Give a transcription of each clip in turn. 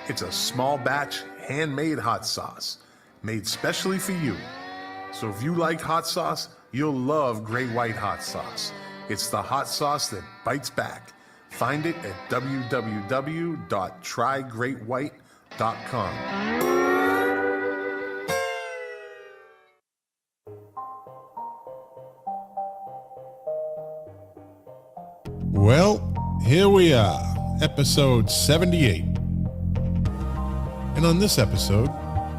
It's a small batch, handmade hot sauce, made specially for you. So if you like hot sauce, you'll love Great White Hot Sauce. It's the hot sauce that bites back. Find it at www.trygreatwhite.com. Well, here we are, episode 78. And on this episode,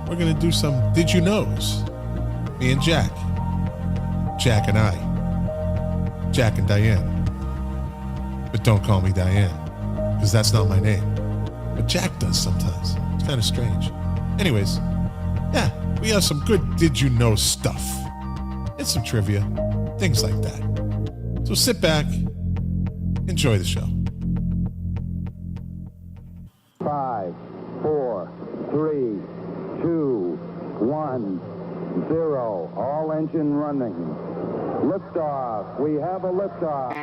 we're going to do some Did You Knows? Me and Jack. Jack and I. Jack and Diane. But don't call me Diane, because that's not my name. But Jack does sometimes. It's kind of strange. Anyways, yeah, we have some good Did You Know stuff. And some trivia. Things like that. So sit back. Enjoy the show. 5, 4, 3, 2, 1, 0. All engine running. Liftoff. We have a liftoff.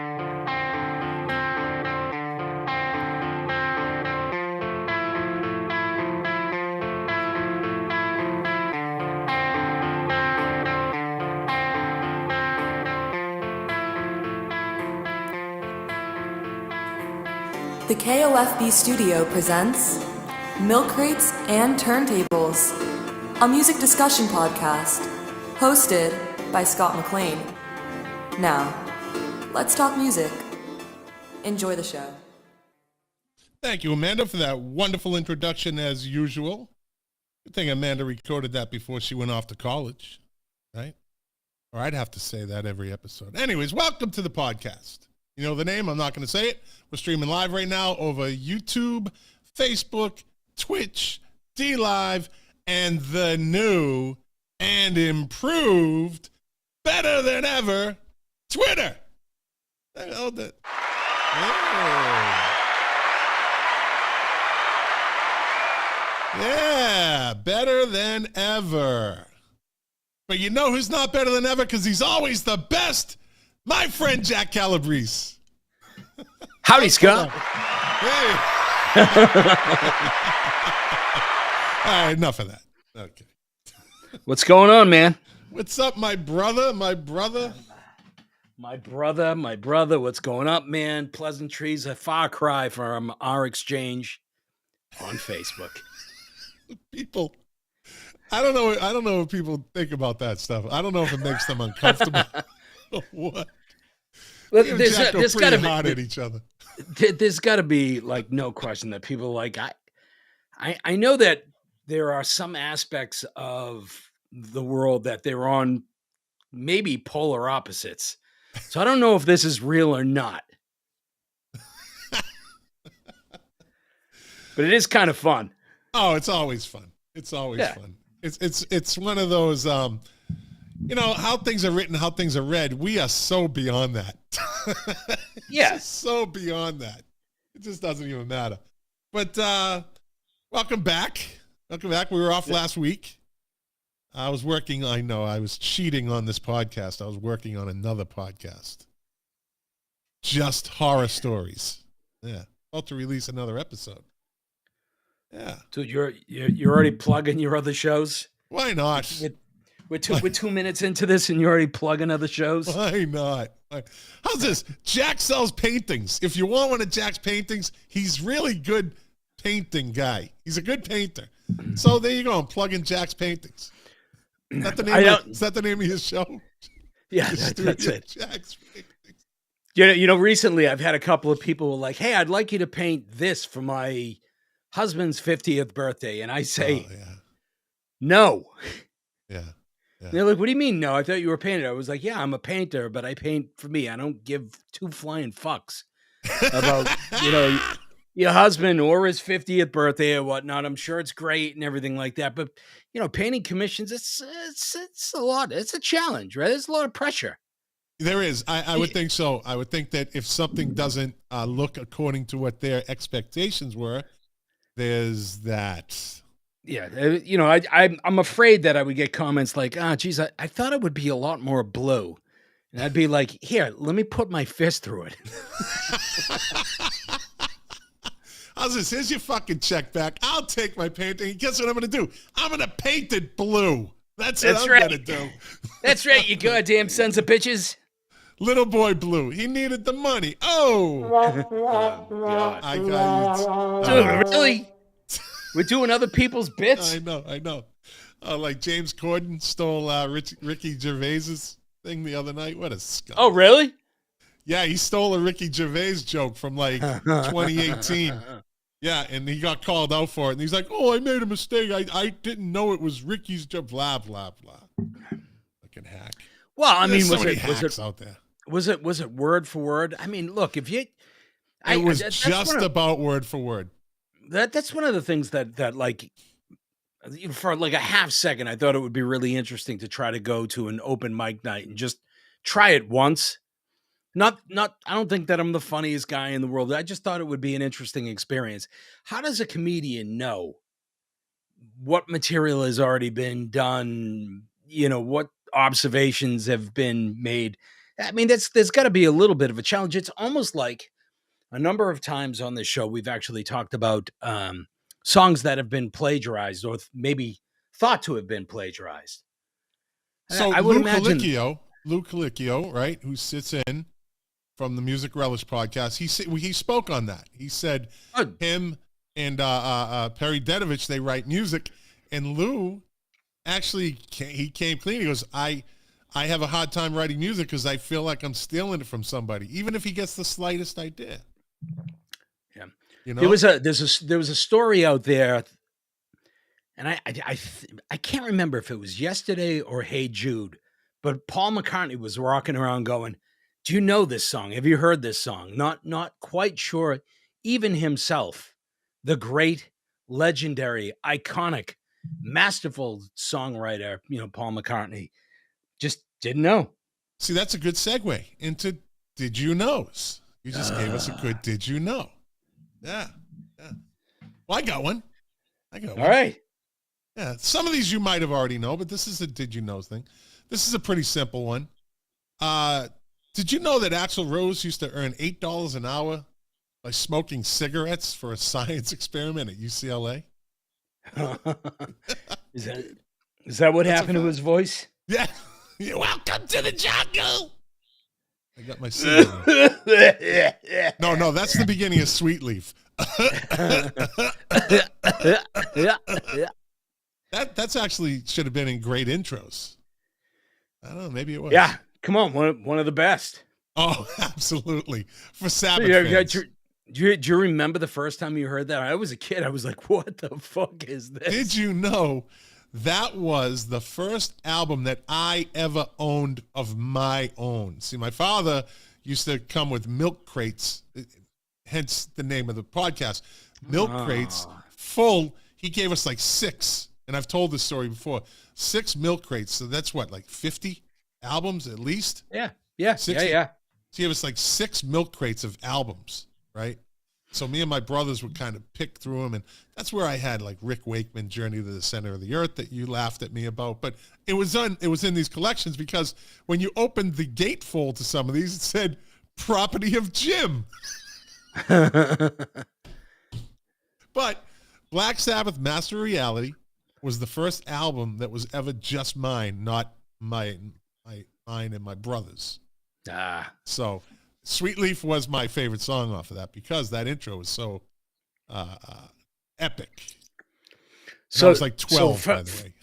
The KOFB studio presents Milk Crates and Turntables, a music discussion podcast hosted by Scott McLean. Now, let's talk music. Enjoy the show. Thank you, Amanda, for that wonderful introduction as usual. Good thing Amanda recorded that before she went off to college, right? Or I'd have to say that every episode. Anyways, welcome to the podcast. You know the name, I'm not going to say it. We're streaming live right now over YouTube, Facebook, Twitch, D-Live, and the new and improved, better than ever, Twitter. Hold it. Yeah, better than ever. But you know who's not better than ever because he's always the best? My friend Jack Calabrese. Howdy, Scott. Hey. All right, enough of that. Okay. What's going on, man? What's up, my brother? My brother. What's going up, man? Pleasantries, a far cry from our exchange on Facebook. People, I don't know what people think about that stuff. I don't know if it makes them uncomfortable. What? Well, there's got to be hot at each other. There's got to be like no question that people are like I know that there are some aspects of the world that they're on maybe polar opposites. So I don't know if this is real or not. But it is kind of fun. Oh, it's always fun. It's always fun. It's one of those you know, how things are written, how things are read, we are so beyond that. Yeah. So beyond that. It just doesn't even matter. But welcome back. Welcome back. We were off last week. I was cheating on this podcast. I was working on another podcast. Just horror stories. Yeah. About to release another episode. Yeah. Dude, you're already plugging your other shows? Why not? We're 2 minutes into this and you're already plugging other shows? Why not? How's this? Jack sells paintings. If you want one of Jack's paintings, he's really good painting guy. He's a good painter. So there you go. I'm plugging Jack's paintings. Is that the name of his show? Yeah, that's it. Jack's paintings. You know, recently I've had a couple of people who are like, hey, I'd like you to paint this for my husband's 50th birthday. And I say, no. Yeah. They're like, what do you mean? No, I thought you were a painter. I was like, yeah, I'm a painter, but I paint for me. I don't give two flying fucks about, your husband or his 50th birthday or whatnot. I'm sure it's great and everything like that. But, painting commissions, it's a lot. It's a challenge, right? There's a lot of pressure. There is. I would think so. I would think that if something doesn't look according to what their expectations were, there's that. Yeah, I'm afraid that I would get comments like, geez, I thought it would be a lot more blue. And I'd be like, here, let me put my fist through it. How's this? Here's your fucking check back. I'll take my painting. And guess what I'm going to do? I'm going to paint it blue. That's what I'm going to do. That's right, you goddamn sons of bitches. Little boy Blue. He needed the money. Oh. God. I got you. Dude, really? We're doing other people's bits? I know. Like James Corden stole Ricky Gervais's thing the other night. What a scum. Oh, really? Yeah, he stole a Ricky Gervais joke from like 2018. Yeah, and he got called out for it. And he's like, "Oh, I made a mistake. I didn't know it was Ricky's joke." Blah blah blah. Fucking hack. Well, I mean, so many hacks out there. Was it word for word? I mean, look, if you, it was just about word for word. That's one of the things that like, for like a half second, I thought it would be really interesting to try to go to an open mic night and just try it once. Not. I don't think that I'm the funniest guy in the world. I just thought it would be an interesting experience. How does a comedian know what material has already been done? You know, what observations have been made? I mean, there's got to be a little bit of a challenge. It's almost like a number of times on this show, we've actually talked about songs that have been plagiarized or maybe thought to have been plagiarized. So I would Lou imagine Colicchio, right, who sits in from the Music Relish podcast, he spoke on that. He said him and Perry Dedovich, they write music, and Lou actually he came clean. He goes, I have a hard time writing music because I feel like I'm stealing it from somebody, even if he gets the slightest idea. Yeah, you know, there was a story out there, and I can't remember if it was yesterday or Hey Jude, but Paul McCartney was walking around going, "Do you know this song? Have you heard this song?" Not quite sure, even himself, the great, legendary, iconic, masterful songwriter, Paul McCartney, just didn't know. See, that's a good segue into Did You Knows. You just gave us a good Did You Know. Yeah. Well, I got one. All right. Yeah, some of these you might have already know, but this is a Did You Knows thing. This is a pretty simple one. Did you know that Axl Rose used to earn $8 an hour by smoking cigarettes for a science experiment at UCLA? Is that what happened to his voice? Yeah. Welcome to the jungle. I got my cigarette. No, that's the beginning of Sweet Leaf. That's actually should have been in great intros. I don't know, maybe it was. Yeah, come on, one of the best. Oh, absolutely. For Sabbath fans. Do you remember the first time you heard that? I was a kid. I was like, what the fuck is this? Did you know that was the first album that I ever owned of my own? See, my father used to come with milk crates, hence the name of the podcast. Milk crates full. He gave us like 6, and I've told this story before. 6 milk crates. So that's what, like 50 albums at least? Yeah. 60? Yeah. So he gave us like 6 milk crates of albums, right? So me and my brothers would kind of pick through them, and that's where I had like Rick Wakeman, Journey to the Center of the Earth, that you laughed at me about. But it was in these collections because when you opened the gatefold to some of these, it said "Property of Jim." But Black Sabbath Master of Reality was the first album that was ever just mine, not mine and my brother's. So Sweet Leaf was my favorite song off of that because that intro was so epic. So I was like 12, by the way.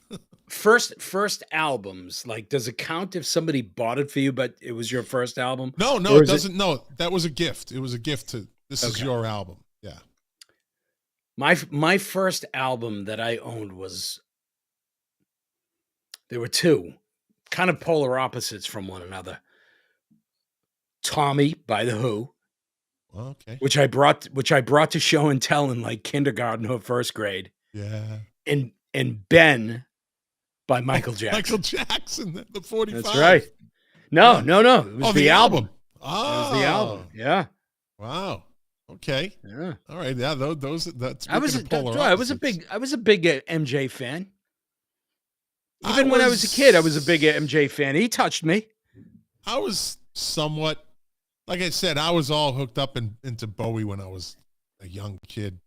First albums, like, does it count if somebody bought it for you, but it was your first album? No, it doesn't. No, that was a gift. It was a gift to, this is your album. Yeah. My first album that I owned there were 2 kind of polar opposites from one another. Tommy by The Who, okay, which I brought to show and tell in like kindergarten or first grade. Yeah, and Ben by Michael Jackson. Michael Jackson, the 45. That's right. No. It was the album. Oh, it was the album. Yeah. Wow. Okay. Yeah. All right. Yeah. That's. I was a big MJ fan. Even when I was a kid, I was a big MJ fan. He touched me. I was somewhat, like I said, I was all hooked up into Bowie when I was a young kid.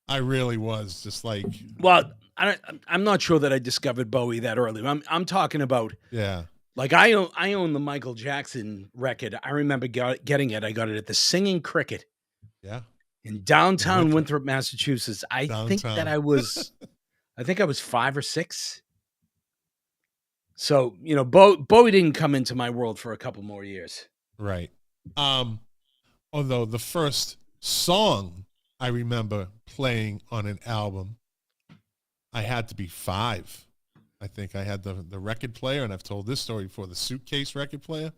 I really was just like, Well, I'm not sure that I discovered Bowie that early. I'm talking about, yeah, like, I own the Michael Jackson record. I remember getting it. I got it at the Singing Cricket yeah, in downtown Winthrop. Winthrop, Massachusetts. I think I was 5 or 6. So, you know, Bowie didn't come into my world for a couple more years. Right. Although the first song I remember playing on an album, I had to be 5. I think I had the record player, and I've told this story before, the suitcase record player,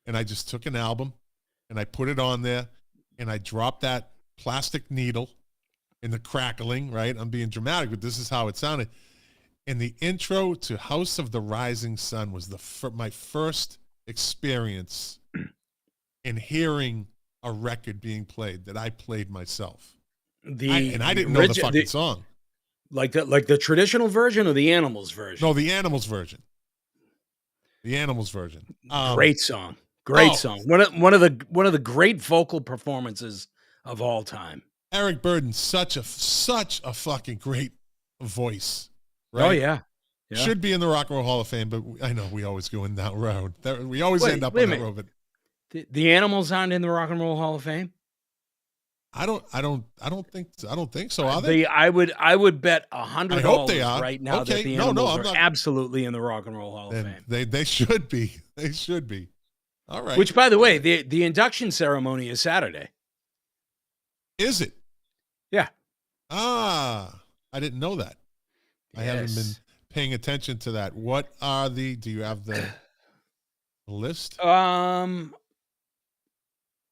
and I just took an album and I put it on there and I dropped that plastic needle in the crackling, right? I'm being dramatic, but this is how it sounded. And the intro to House of the Rising Sun was my first experience in hearing a record being played that I played myself. I didn't know the fucking song. Like the traditional version or the Animals version? No, the Animals version. The Animals version. Great song. Great song. One of the great vocal performances of all time. Eric Burden, such a fucking great voice. Right? Oh yeah. Should be in the Rock and Roll Hall of Fame, but I know we always go in that road. We always end up on that road. But the Animals aren't in the Rock and Roll Hall of Fame? I don't think so. Are they? I would bet $100 right now okay. that the Animals are absolutely in the Rock and Roll Hall of Fame. They should be. They should be. All right. Which, by the way, the induction ceremony is Saturday. Is it? Yeah. I didn't know that. I haven't been paying attention to that. What are do you have the list?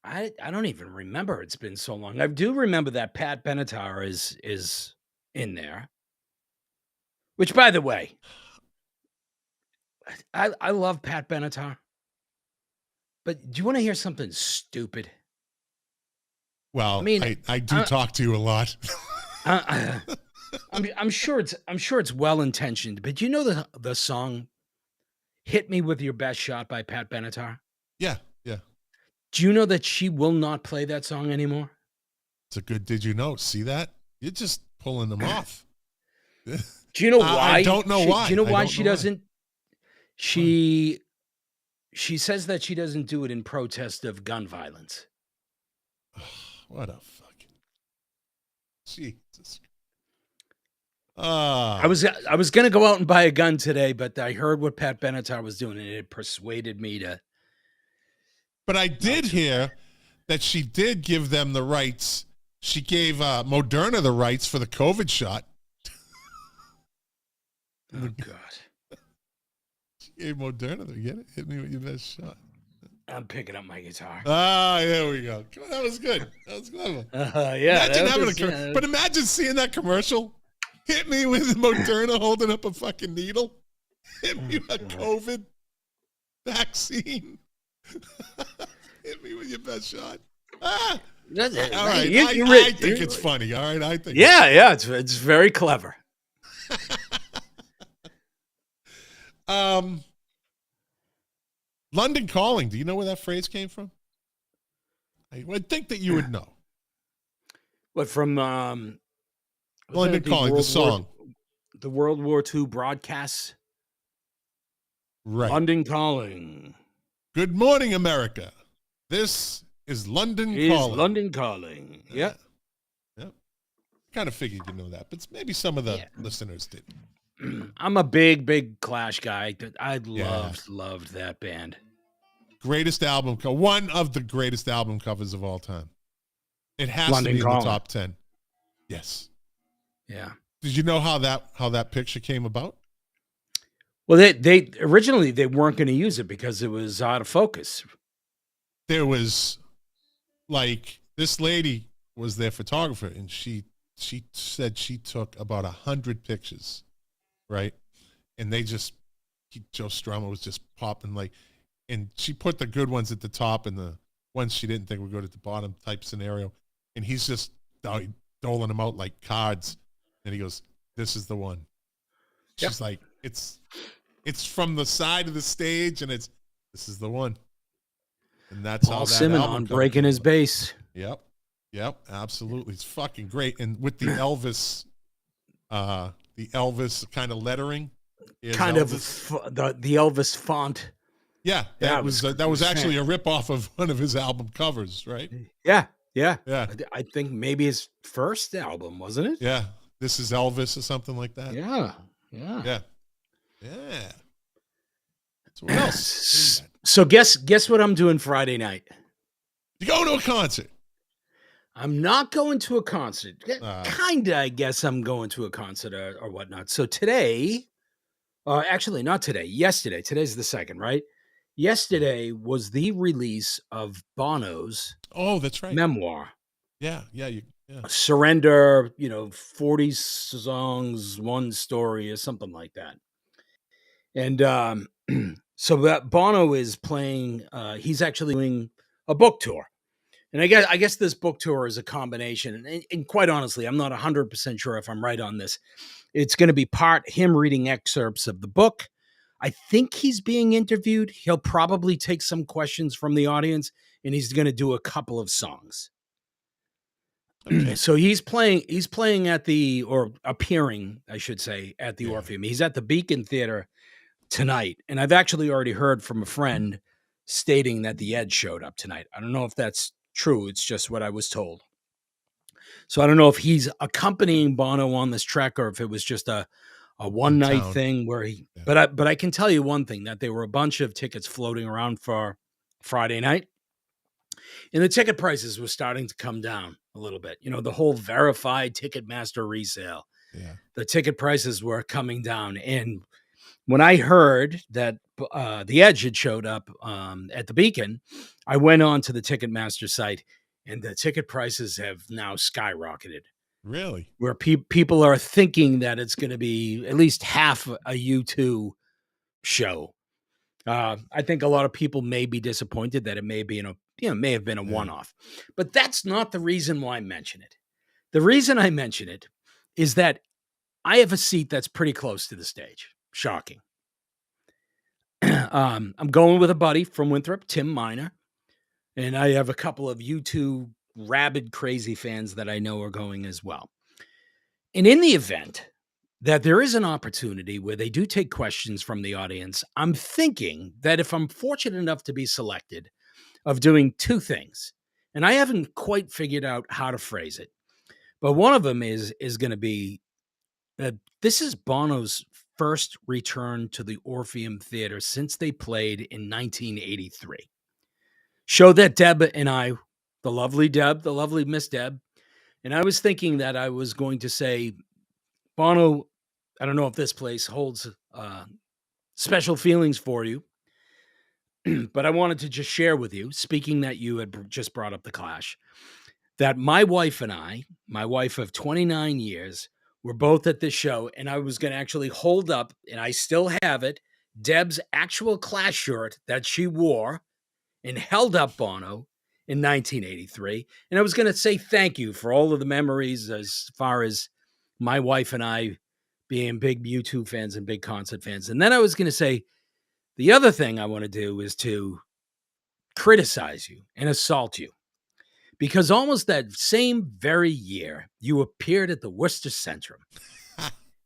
I don't even remember. It's been so long. I do remember that Pat Benatar is in there. Which, by the way, I love Pat Benatar. But do you want to hear something stupid? Well, I mean, I do talk to you a lot. I'm sure it's well intentioned, but you know the song "Hit Me with Your Best Shot" by Pat Benatar? Yeah. Do you know that she will not play that song anymore? It's a good did you know? See that? You're just pulling them off. Do you know why? I don't know why. Do you know why she doesn't? She says that she doesn't do it in protest of gun violence. What a fucking Jesus. I was gonna go out and buy a gun today, but I heard what Pat Benatar was doing, and it persuaded me to. But I did hear that she did give them the rights. She gave Moderna the rights for the COVID shot. Oh, God. She gave Moderna the, get it? Hit me with your best shot. I'm picking up my guitar. There we go. Come on, that was good. That was clever. Yeah. But imagine seeing that commercial. Hit me with Moderna holding up a fucking needle. Hit me with a COVID vaccine. Hit me with your best shot. All right. I think it's funny. All right. I think. Yeah. It's very clever. London Calling. Do you know where that phrase came from? I would think that you would know. What from? London Calling, the song. The World War II broadcasts. Right. London Calling. Good morning, America. This is London Calling. London Calling. Yeah. Yep. Kind of figured you know that, but maybe some of the listeners did. I'm a big Clash guy. I loved that band. Greatest album, one of the greatest album covers of all time. It has London to be Calling. in the top 10. Yes. Yeah. Did you know how that picture came about? Well, they originally they weren't going to use it because it was out of focus. There was, like, this lady was their photographer, and she said she took about 100 pictures, right? And Joe Strummer was just popping, like, and she put the good ones at the top and the ones she didn't think would go to the bottom type scenario. And he's just doling them out like cards. And he goes, "This is the one." Yep. She's like, it's from the side of the stage, and this is the one. And that's Paul how that Simon album on comes breaking his about. bass. Yep. Yep, absolutely. It's fucking great. And with the Elvis kind of lettering. Kind Elvis. of the Elvis font. Yeah, that was actually a ripoff of one of his album covers, right? Yeah. I think maybe his first album, wasn't it? Yeah, This Is Elvis or something like that. Yeah. So what else? So guess what I'm doing Friday night? You going to a concert? I'm not going to a concert. Kinda, I guess I'm going to a concert or whatnot. So today, actually not today, yesterday. Today's the 2nd, right? Yesterday was the release of Bono's that's right. memoir. Yeah. Surrender, 40 songs, one story, or something like that. And so that Bono is playing, he's actually doing a book tour. And I guess this book tour is a combination. And quite honestly, I'm not 100% sure if I'm right on this. It's going to be part him reading excerpts of the book. I think he's being interviewed. He'll probably take some questions from the audience, and he's going to do a couple of songs. Okay. So he's playing at appearing, I should say, at the Orpheum. He's at the Beacon Theater tonight. And I've actually already heard from a friend stating that the Edge showed up tonight. I don't know if that's true. It's just what I was told. So I don't know if he's accompanying Bono on this trek or if it was just a one night thing where he, but I can tell you one thing, that there were a bunch of tickets floating around for Friday night, and the ticket prices were starting to come down a little bit. The whole verified Ticketmaster resale. Yeah. The ticket prices were coming down. And when I heard that the Edge had showed up at the Beacon, I went on to the Ticketmaster site, and the ticket prices have now skyrocketed. Really? Where people are thinking that it's going to be at least half a U2 show. I think a lot of people may be disappointed that it may have been a one-off. But that's not the reason why I mention it. The reason I mention it is that I have a seat that's pretty close to the stage. Shocking. I'm going with a buddy from Winthrop, Tim Miner, and I have a couple of U2 rabid crazy fans that I know are going as well. And in the event that there is an opportunity where they do take questions from the audience, I'm thinking that if I'm fortunate enough to be selected, of doing two things. And I haven't quite figured out how to phrase it. But one of them is going to be this is Bono's first return to the Orpheum Theater since they played in 1983. Show that Deb and I, the lovely Miss Deb, and I was thinking that I was going to say, Bono, I don't know if this place holds special feelings for you, but I wanted to just share with you, speaking that you had just brought up the Clash, that my wife and I, my wife of 29 years, were both at this show, and I was going to actually hold up, and I still have it, Deb's actual Clash shirt that she wore and held up Bono in 1983. And I was going to say thank you for all of the memories as far as my wife and I being big U2 fans and big concert fans. And then I was going to say, the other thing I want to do is to criticize you and assault you. Because almost that same very year, you appeared at the Worcester Centrum.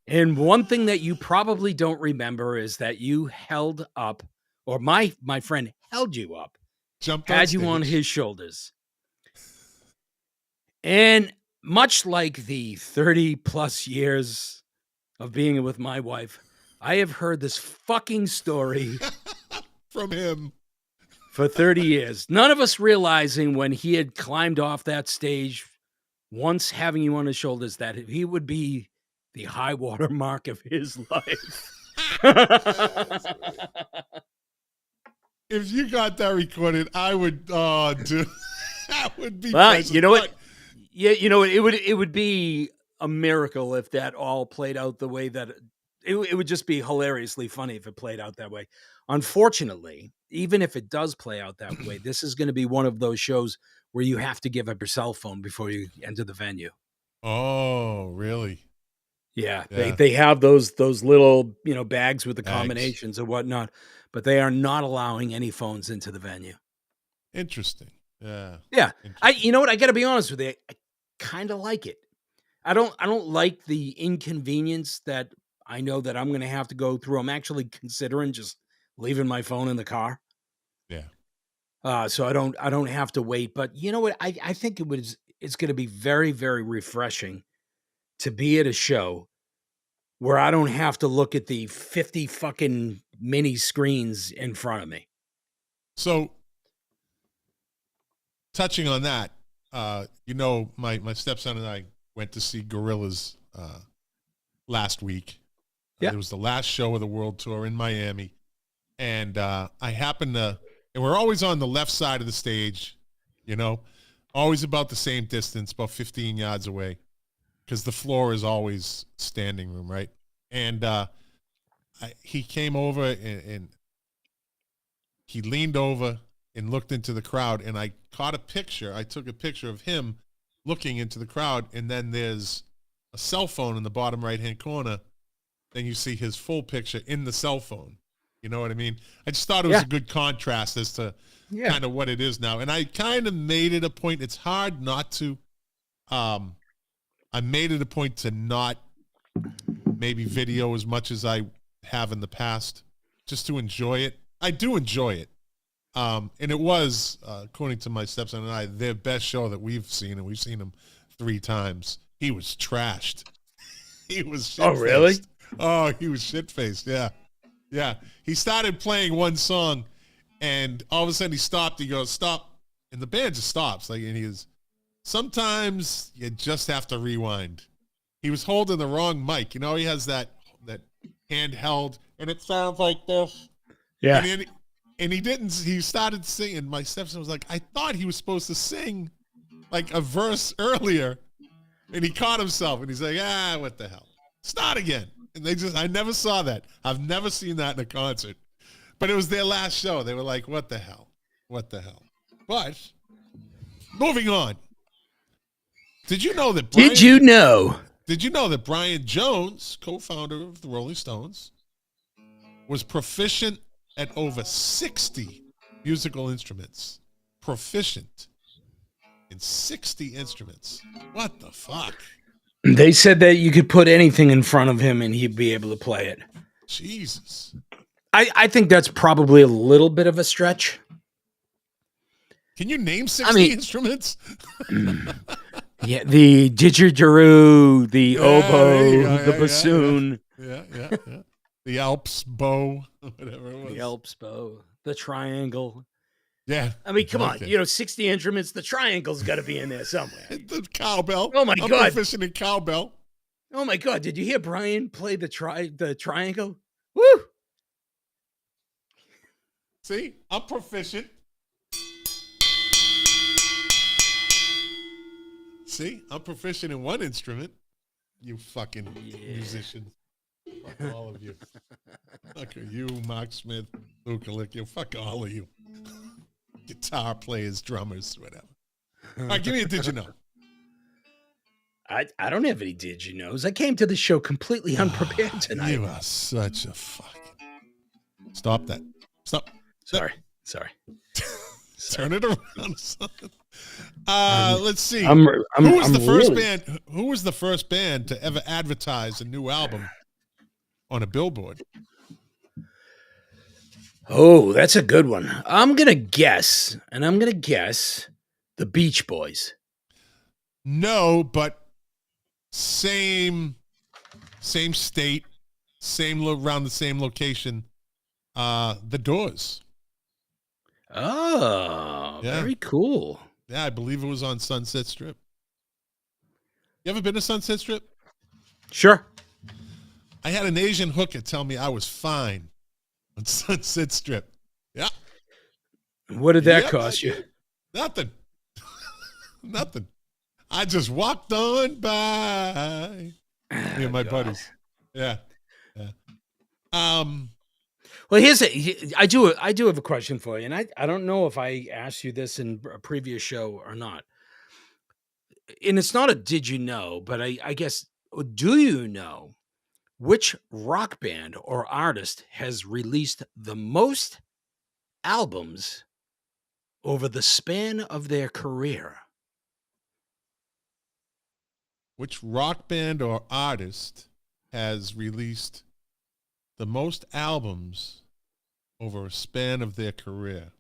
And one thing that you probably don't remember is that you held up, or my friend held you up, had you on his shoulders. And much like the 30 plus years of being with my wife, I have heard this fucking story from him for 30 years. None of us realizing when he had climbed off that stage, once having you on his shoulders, that he would be the high water mark of his life. If you got that recorded, I would, dude, that would be. You know what? Yeah, it would be a miracle if that all played out the way that it would just be hilariously funny if it played out that way. Unfortunately, even if it does play out that way, this is going to be one of those shows where you have to give up your cell phone before you enter the venue. Oh, really? Yeah. They have those little, bags with the combinations and whatnot, but they are not allowing any phones into the venue. Interesting. Yeah. Yeah. You know what? I got to be honest with you. I kind of like it. I don't like the inconvenience that I know that I'm going to have to go through. I'm actually considering just leaving my phone in the car. Yeah. So I don't have to wait. But you know what? I think it's going to be very, very refreshing to be at a show where I don't have to look at the 50 fucking mini screens in front of me. So, touching on that, my stepson and I went to see Gorillaz last week. Yeah. It was the last show of the world tour in Miami. And I happened to, and we're always on the left side of the stage, always about the same distance, about 15 yards away, because the floor is always standing room, right? And he came over and he leaned over and looked into the crowd, and I caught a picture. I took a picture of him looking into the crowd, and then there's a cell phone in the bottom right-hand corner. Then you see his full picture in the cell phone. You know what I mean? I just thought it was a good contrast as to kind of what it is now. And I kind of made it a point. It's hard not to. I made it a point to not maybe video as much as I have in the past, just to enjoy it. I do enjoy it. And it was, according to my stepson and I, their best show that we've seen, and we've seen him 3 times. He was trashed. He was shit-faced. Oh, really? Oh, he was shit-faced, yeah. Yeah. He started playing one song, and all of a sudden he stopped. He goes, stop. And the band just stops. And he is, sometimes you just have to rewind. He was holding the wrong mic. He has that handheld, and it sounds like this. Yeah. And he started singing. My stepson was like, I thought he was supposed to sing like a verse earlier. And he caught himself, and he's like, what the hell? Start again. And I never saw that. I've never seen that in a concert. But it was their last show. They were like, what the hell? What the hell? But, moving on. Did you know that Brian Jones, co-founder of the Rolling Stones, was proficient at over 60 musical instruments? Proficient in 60 instruments. What the fuck? They said that you could put anything in front of him and he'd be able to play it. Jesus. I think that's probably a little bit of a stretch. Can you name 60 instruments? Yeah, the didgeridoo, the oboe, the bassoon. Yeah. The Alps bow, whatever it was. The Alps bow, the triangle. Yeah. I mean, come on. 60 instruments, the triangle's got to be in there somewhere. The cowbell. Oh, my I'm God. proficient in cowbell. Oh, my God. Did you hear Brian play the triangle? Woo! See? I'm proficient. See? I'm proficient in one instrument. You fucking musicians. Fuck all of you. Fuck you, Mark Smith, Luke Alicchio. Fuck all of you. Guitar players, drummers, whatever. All right, give me a did you know? I don't have any did you knows. I came to the show completely unprepared tonight. You are such a fucking... Stop that. Stop. Sorry. Turn it around, son. Let's see. Who was the first band to ever advertise a new album on a billboard? Oh, that's a good one. I'm going to guess the Beach Boys. No, but same state, around the same location. The Doors. Oh, very cool. Yeah, I believe it was on Sunset Strip. You ever been to Sunset Strip? Sure. I had an Asian hooker tell me I was fine on Sunset Strip. Yeah. What did that cost you? Nothing. Nothing. I just walked on by. Me and my buddies. Yeah. Well, I do have a question for you, and I don't know if I asked you this in a previous show or not. And it's not a did you know, but I guess, do you know which rock band or artist has released the most albums over the span of their career? Which rock band or artist has released the most albums over a span of their career?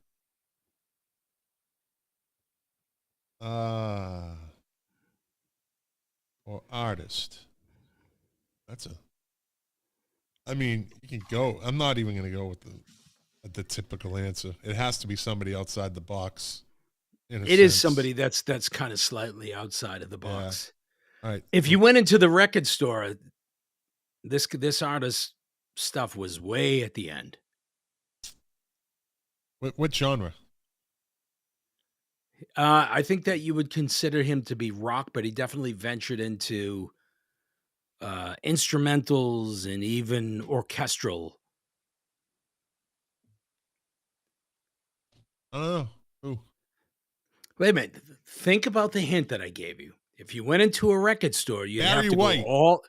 Or artist. I mean, you can go. I'm not even going to go with the typical answer. It has to be somebody outside the box. It is somebody that's kind of slightly outside of the box. Yeah. All right. If you went into the record store, this artist's stuff was way at the end. What genre? I think that you would consider him to be rock, but he definitely ventured into instrumentals and even orchestral. I don't know. Ooh. Wait a minute. Think about the hint that I gave you. If you went into a record store, you'd Barry have to White. go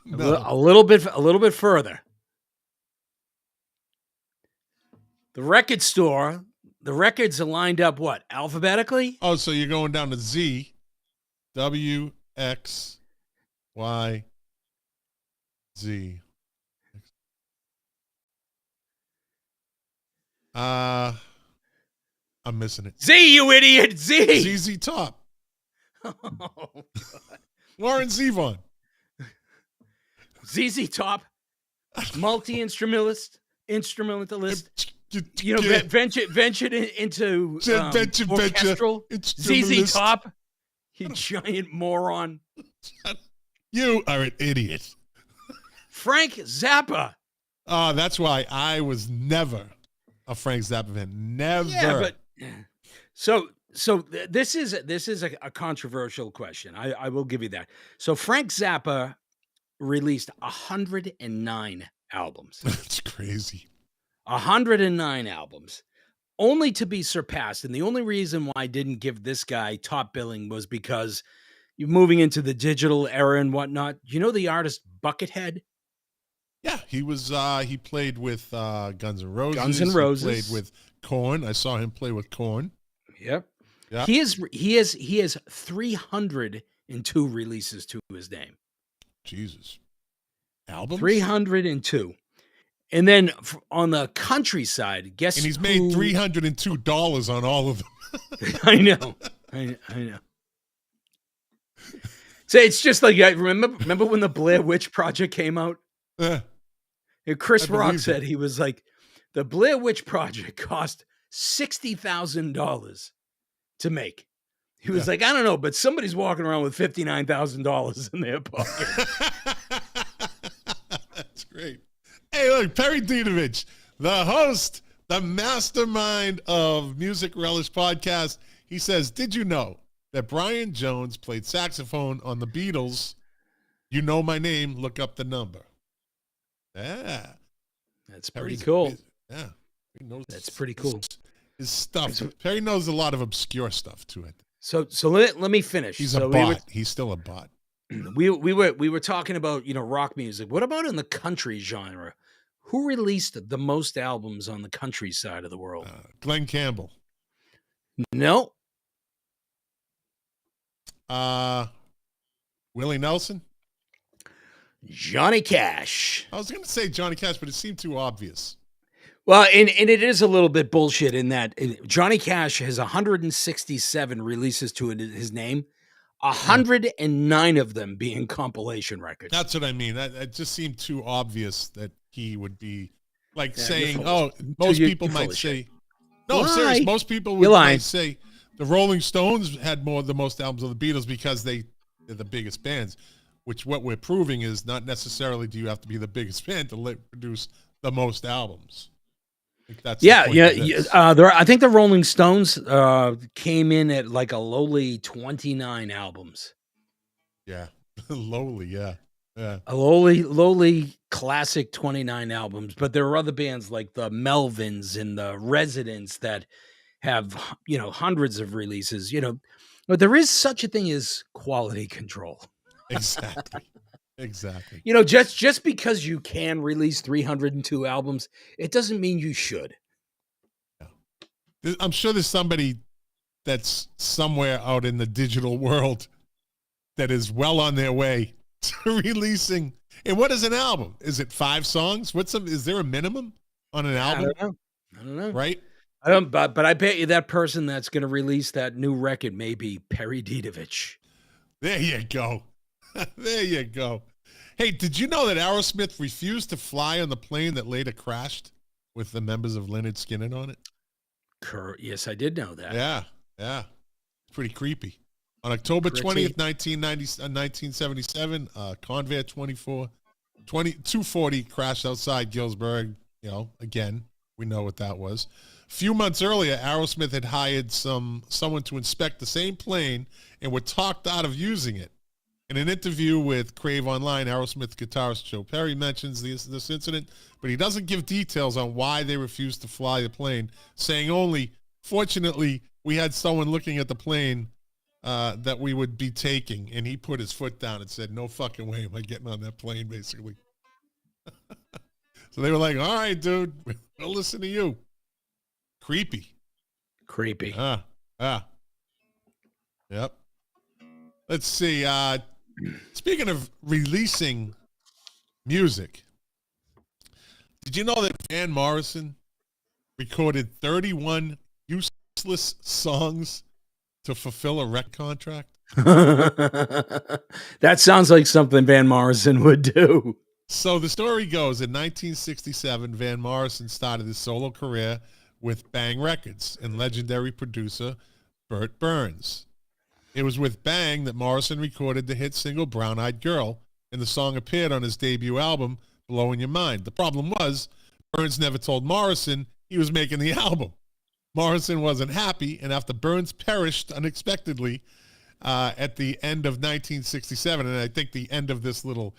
No. a little bit further. The record store, the records are lined up what? Alphabetically? Oh, so you're going down to Z, W, X, Y, Z. I'm missing it. Z, you idiot! Z! ZZ Top. Oh, God. Warren Zevon. ZZ Top, multi-instrumentalist, you know, ventured into orchestral. ZZ Top, you giant moron. You are an idiot. Frank Zappa. Oh, that's why I was never a Frank Zappa fan. Never. Yeah, but so this is a controversial question. I will give you that. So Frank Zappa released 109 albums. That's crazy. 109 albums, only to be surpassed. And the only reason why I didn't give this guy top billing was because you're moving into the digital era and whatnot. You know the artist Buckethead? Yeah, he was. He played with Guns N' Roses. Guns N' Roses. He played with Korn. I saw him play with Korn. Yep. Yeah. He has 302 releases to his name. Jesus. Albums? 302. And then on the countryside, guess and he's made $302 on all of them. I know. So it's just like, I remember when the Blair Witch Project came out? And Chris Rock said, he was like, the Blair Witch Project cost $60,000 to make. He was like, I don't know, but somebody's walking around with $59,000 in their pocket. That's great. Hey, look, Perry Dinovich, the host, the mastermind of Music Relish Podcast. He says, did you know that Brian Jones played saxophone on the Beatles? You know my name, look up the number. Yeah. That's pretty cool. Yeah. He knows That's pretty cool. His stuff. Perry knows a lot of obscure stuff to it. So let me finish. He's a bot. He's still a bot. We were talking about, rock music. What about in the country genre? Who released the most albums on the country side of the world? Glenn Campbell. No. Willie Nelson. Johnny Cash. I was going to say Johnny Cash, but it seemed too obvious. Well, and it is a little bit bullshit in that Johnny Cash has 167 releases to his name, 109 of them being compilation records. That's what I mean. That just seemed too obvious that he would be like saying, most people might say, no, serious. Most people might say the Rolling Stones had the most albums of the Beatles because they're the biggest bands, which what we're proving is not necessarily do you have to be the biggest band to produce the most albums. That's I think the Rolling Stones came in at like a lowly 29 albums. Yeah, lowly, yeah. A lowly classic 29 albums, but there are other bands like the Melvins and the Residents that have hundreds of releases. But there is such a thing as quality control. Exactly. Exactly. Just because you can release 302 albums, it doesn't mean you should. I'm sure there's somebody that's somewhere out in the digital world that is well on their way to releasing. And what is an album? Is it 5 songs? Is there a minimum on an album? I don't know. Right? But I bet you that person that's going to release that new record may be Perry Didovich. There you go. There you go. Hey, did you know that Aerosmith refused to fly on the plane that later crashed with the members of Lynyrd Skynyrd on it? Yes, I did know that. Yeah. It's pretty creepy. On October 20th, 1977, Convair 240 crashed outside Galesburg. Again, we know what that was. A few months earlier, Aerosmith had hired someone to inspect the same plane and were talked out of using it. In an interview with Crave Online, Aerosmith guitarist Joe Perry mentions this incident, but he doesn't give details on why they refused to fly the plane, saying only, fortunately, we had someone looking at the plane that we would be taking, and he put his foot down and said, no fucking way am I getting on that plane, basically. So they were like, all right, dude, we'll listen to you. Creepy. Yep. Let's see. Speaking of releasing music, did you know that Van Morrison recorded 31 useless songs to fulfill a rec contract? That sounds like something Van Morrison would do. So the story goes, in 1967, Van Morrison started his solo career with Bang Records and legendary producer Burt Burns. It was with Bang that Morrison recorded the hit single Brown Eyed Girl, and the song appeared on his debut album, Blowing Your Mind. The problem was, Burns never told Morrison he was making the album. Morrison wasn't happy, and after Burns perished unexpectedly at the end of 1967, and I think the end of this little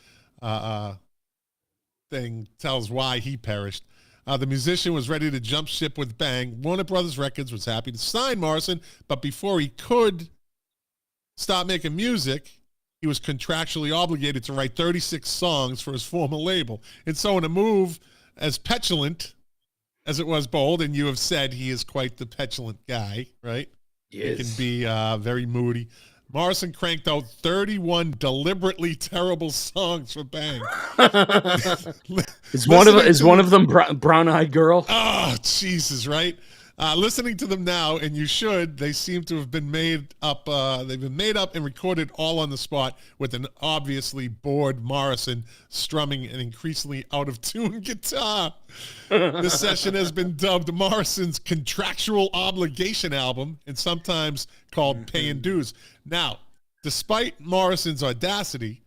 thing tells why he perished, the musician was ready to jump ship with Bang. Warner Brothers Records was happy to sign Morrison, but before he could stop making music, he was contractually obligated to write 36 songs for his former label. And so in a move as petulant as it was bold, and you have said he is quite the petulant guy, right? Yes. He can be very moody. Morrison cranked out 31 deliberately terrible songs for Bang. Is one of them Brown Eyed Girl? Oh, Jesus, right? Listening to them now, and you should, they seem to have been made up. They've been made up and recorded all on the spot with an obviously bored Morrison strumming an increasingly out-of-tune guitar. This session has been dubbed Morrison's contractual obligation album and sometimes called Paying Dues. Now, despite Morrison's audacity,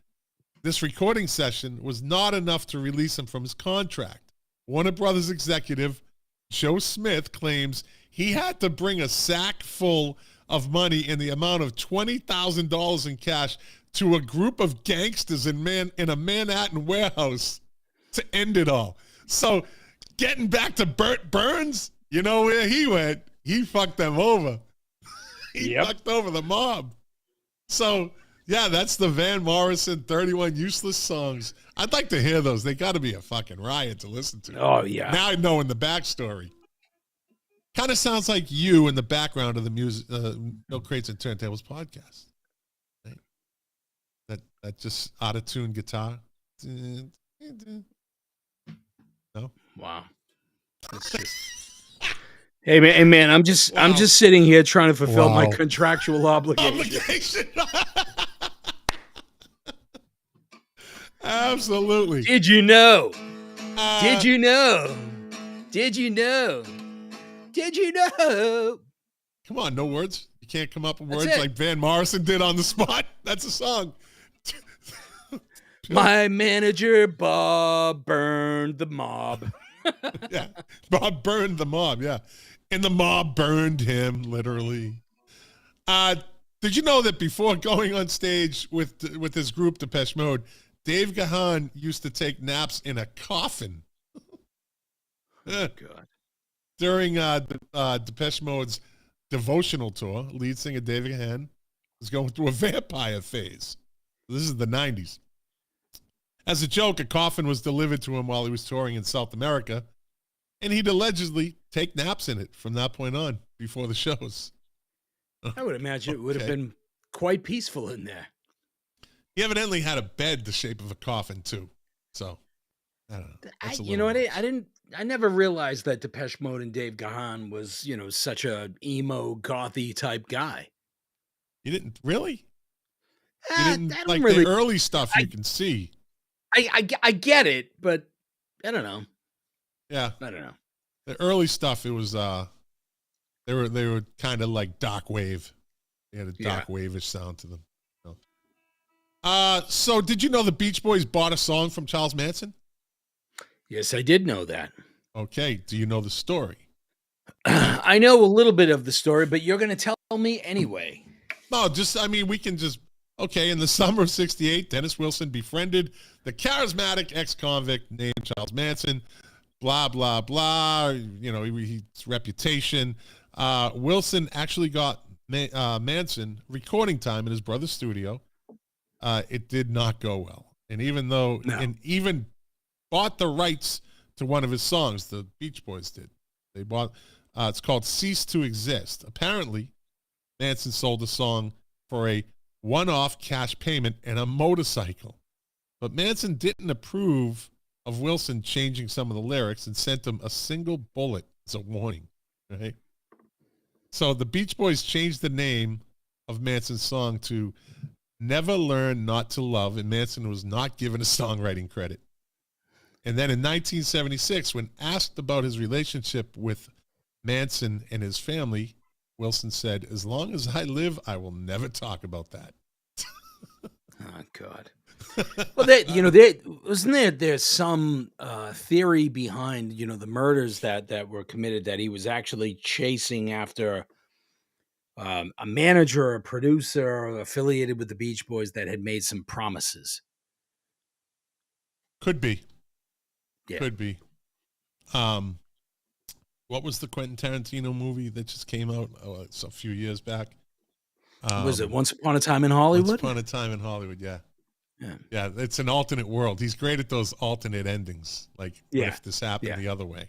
this recording session was not enough to release him from his contract. Warner Brothers executive Joe Smith claims he had to bring a sack full of money in the amount of $20,000 in cash to a group of gangsters in a Manhattan warehouse to end it all. So getting back to Burt Burns, you know where he went? He fucked them over. He fucked over the mob. So, yeah, that's the Van Morrison 31 useless songs. I'd like to hear those. They got to be a fucking riot to listen to. Oh, yeah. Now knowing the backstory. Kind of sounds like you in the background of the music, Milk Crates and Turntables podcast. Right? That just out-of-tune guitar. No? Wow. It's just... Hey man, I'm just sitting here trying to fulfill my contractual obligation. Absolutely. Did you know? Did you know? Did you know? Did you know? Come on, no words. You can't come up with words like Van Morrison did on the spot. That's a song. My manager, Bob, burned the mob. Yeah, Bob burned the mob, yeah. And the mob burned him, literally. Did you know that before going on stage with his group, Depeche Mode, Dave Gahan used to take naps in a coffin? Oh, God. During Depeche Mode's devotional tour, lead singer David Gahan was going through a vampire phase. This is the 90s. As a joke, a coffin was delivered to him while he was touring in South America, and he'd allegedly take naps in it from that point on. before the shows. I would imagine it would have Okay. been quite peaceful in there. He evidently had a bed the shape of a coffin too. So I don't know. That's a little much. I never realized that Depeche Mode and Dave Gahan was, such a emo, gothy type guy. You didn't really? You I didn't don't like really. the early stuff you can see. I get it, but I don't know. Yeah. I don't know. The early stuff, it was they were kind of like dark wave. They had a dark wave-ish sound to them. So did you know the Beach Boys bought a song from Charles Manson? Yes, I did know that. Okay. Do you know the story? I know a little bit of the story, but you're going to tell me anyway. No, we can just, okay, in the summer of 1968, Dennis Wilson befriended the charismatic ex-convict named Charles Manson, blah, blah, blah, his reputation. Wilson actually got Manson recording time in his brother's studio. It did not go well. And even bought the rights to one of his songs, the Beach Boys did. They bought, it's called Cease to Exist. Apparently, Manson sold the song for a one-off cash payment and a motorcycle. But Manson didn't approve of Wilson changing some of the lyrics and sent him a single bullet as a warning. Right? So the Beach Boys changed the name of Manson's song to Never Learn Not to Love, and Manson was not given a songwriting credit. And then in 1976, when asked about his relationship with Manson and his family, Wilson said, "As long as I live, I will never talk about that." Oh, God. Well, there's some theory behind, the murders that were committed, that he was actually chasing after a manager or a producer affiliated with the Beach Boys that had made some promises. Could be. Yeah. Could be. What was the Quentin Tarantino movie that just came out it's a few years back? Was it Once Upon a Time in Hollywood? Once Upon a Time in Hollywood, yeah. Yeah. Yeah, it's an alternate world. He's great at those alternate endings. Like, what if this happened the other way?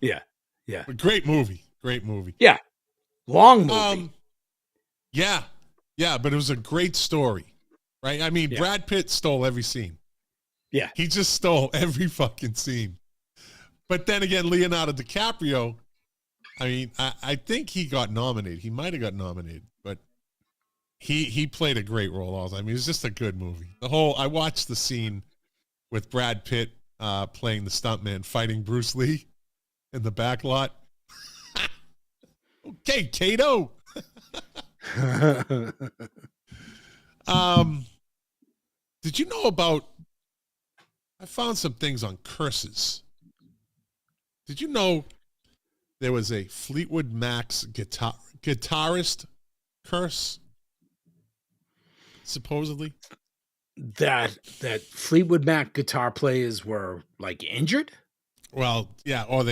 Yeah. Yeah. But great movie. Great movie. Yeah. Long movie. Yeah. Yeah, but it was a great story. Right? I mean, Brad Pitt stole every scene. Yeah. He just stole every fucking scene. But then again, Leonardo DiCaprio, I think he got nominated. He might have got nominated, but he played a great role also. It was just a good movie. I watched the scene with Brad Pitt playing the stuntman fighting Bruce Lee in the back lot. Okay, Kato. Did you know about, I found some things on curses. Did you know there was a Fleetwood Mac's guitarist curse? Supposedly. That Fleetwood Mac guitar players were like injured? Well, yeah, or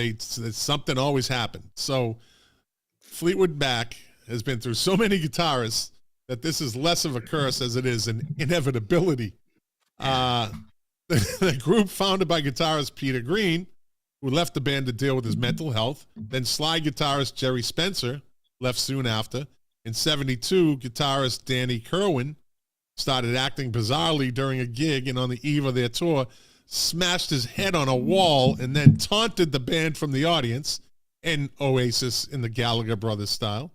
something always happened. So Fleetwood Mac has been through so many guitarists that this is less of a curse as it is an inevitability. The group founded by guitarist Peter Green, who left the band to deal with his mental health. Then Sly guitarist Jerry Spencer left soon after. In 1972, guitarist Danny Kerwin started acting bizarrely during a gig, and on the eve of their tour, smashed his head on a wall and then taunted the band from the audience, and Oasis in the Gallagher Brothers style.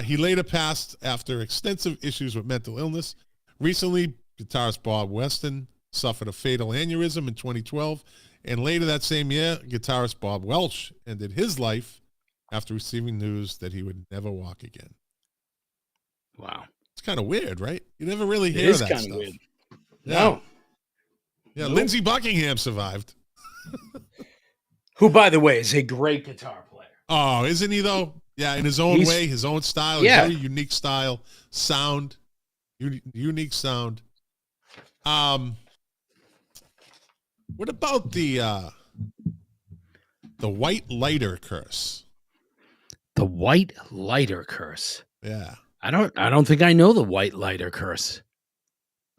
He later passed after extensive issues with mental illness. Recently, guitarist Bob Weston suffered a fatal aneurysm in 2012, and later that same year, guitarist Bob Welch ended his life after receiving news that he would never walk again. Wow. It's kind of weird, right? You never really hear that stuff. It is kind of weird. No. Yeah, nope. Lindsey Buckingham survived. Who, by the way, is a great guitar player. Oh, isn't he, though? Yeah, in his own way, his own style. Yeah. Very unique style. Sound. Unique sound. What about the white lighter curse? The white lighter curse. Yeah. I don't think I know the white lighter curse.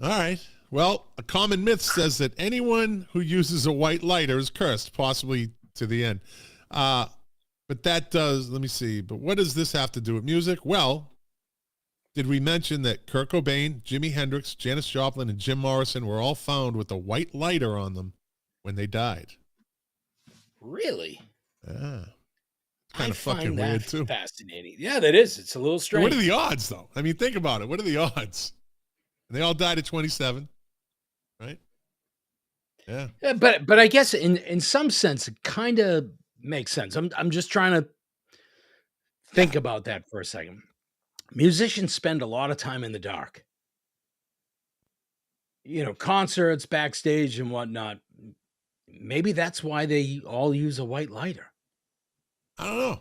All right. Well, a common myth says that anyone who uses a white lighter is cursed, possibly to the end. But But that does, let me see, but what does this have to do with music? Well, did we mention that Kurt Cobain, Jimi Hendrix, Janis Joplin, and Jim Morrison were all found with a white lighter on them when they died? Really? Yeah. Kind of fucking weird, too. Fascinating. Yeah, that is. It's a little strange. What are the odds, though? I mean, think about it. What are the odds? And they all died at 27, right? Yeah. Yeah, but I guess in some sense it kind of makes sense. I'm just trying to think about that for a second. Musicians spend a lot of time in the dark. You know, concerts, backstage, and whatnot. Maybe that's why they all use a white lighter. I don't know.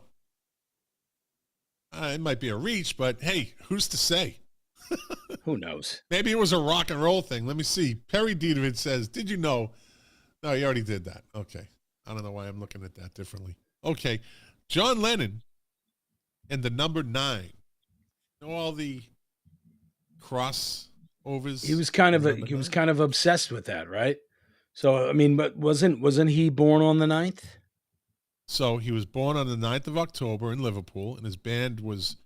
It might be a reach, but hey, who's to say? Who knows? Maybe it was a rock and roll thing. Let me see. Perry Dietovich says, did you know? No, you already did that. Okay. I don't know why I'm looking at that differently. Okay. John Lennon and the number 9. You know all the crossovers? He was kind of obsessed with that, right? So I mean, but wasn't he born on the 9th? So he was born on the 9th of October in Liverpool, and his band was